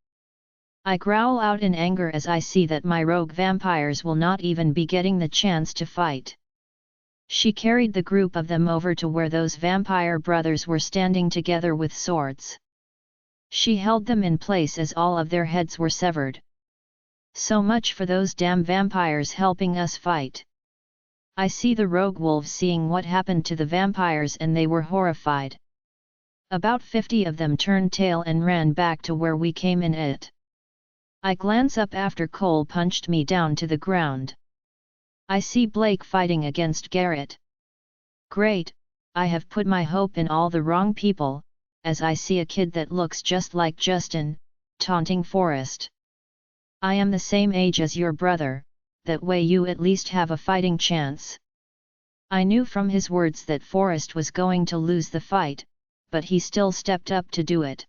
I growl out in anger as I see that my rogue vampires will not even be getting the chance to fight. She carried the group of them over to where those vampire brothers were standing together with swords. She held them in place as all of their heads were severed. So much for those damn vampires helping us fight. I see the rogue wolves seeing what happened to the vampires, and they were horrified. About 50 of them turned tail and ran back to where we came in it. I glance up after Cole punched me down to the ground. I see Blake fighting against Garrett. Great, I have put my hope in all the wrong people, as I see a kid that looks just like Justin, taunting Forrest. "I am the same age as your brother, that way you at least have a fighting chance." I knew from his words that Forrest was going to lose the fight, but he still stepped up to do it.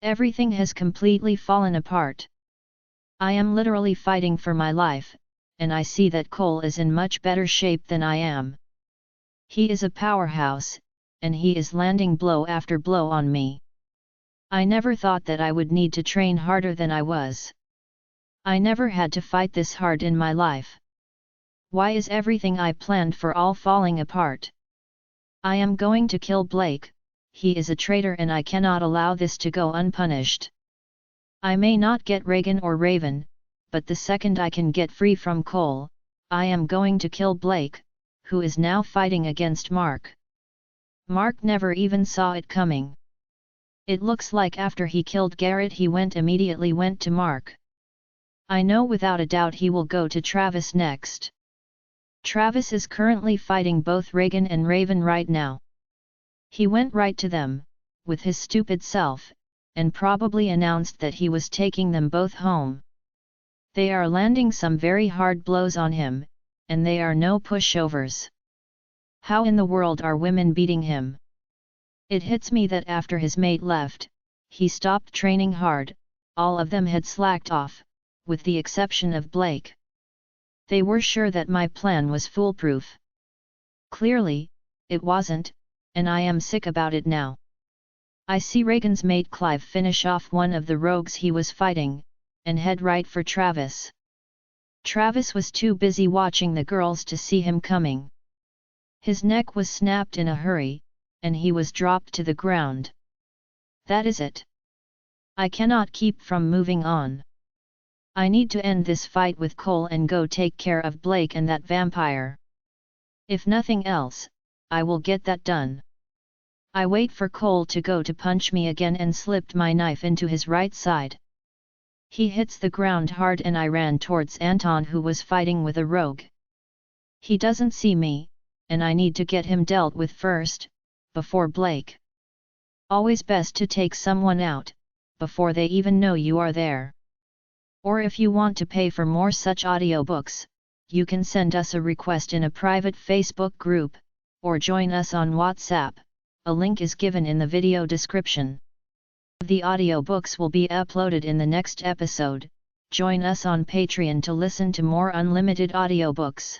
Everything has completely fallen apart. I am literally fighting for my life, and I see that Cole is in much better shape than I am. He is a powerhouse, and he is landing blow after blow on me. I never thought that I would need to train harder than I was. I never had to fight this hard in my life. Why is everything I planned for all falling apart? I am going to kill Blake. He is a traitor and I cannot allow this to go unpunished. I may not get Reagan or Raven, but the second I can get free from Cole, I am going to kill Blake, who is now fighting against Mark. Mark never even saw it coming. It looks like after he killed Garrett he immediately went to Mark. I know without a doubt he will go to Travis next. Travis is currently fighting both Reagan and Raven right now. He went right to them, with his stupid self, and probably announced that he was taking them both home. They are landing some very hard blows on him, and they are no pushovers. How in the world are women beating him? It hits me that after his mate left, he stopped training hard. All of them had slacked off, with the exception of Blake. They were sure that my plan was foolproof. Clearly, it wasn't, and I am sick about it now. I see Reagan's mate Clive finish off one of the rogues he was fighting, and head right for Travis. Travis was too busy watching the girls to see him coming. His neck was snapped in a hurry, and he was dropped to the ground. That is it. I cannot keep from moving on. I need to end this fight with Cole and go take care of Blake and that vampire. If nothing else, I will get that done. I wait for Cole to go to punch me again and slipped my knife into his right side. He hits the ground hard and I ran towards Anton, who was fighting with a rogue. He doesn't see me, and I need to get him dealt with first, before Blake. Always best to take someone out, before they even know you are there. Or if you want to pay for more such audiobooks, you can send us a request in a private Facebook group, or join us on WhatsApp. A link is given in the video description. The audiobooks will be uploaded in the next episode. Join us on Patreon to listen to more unlimited audiobooks.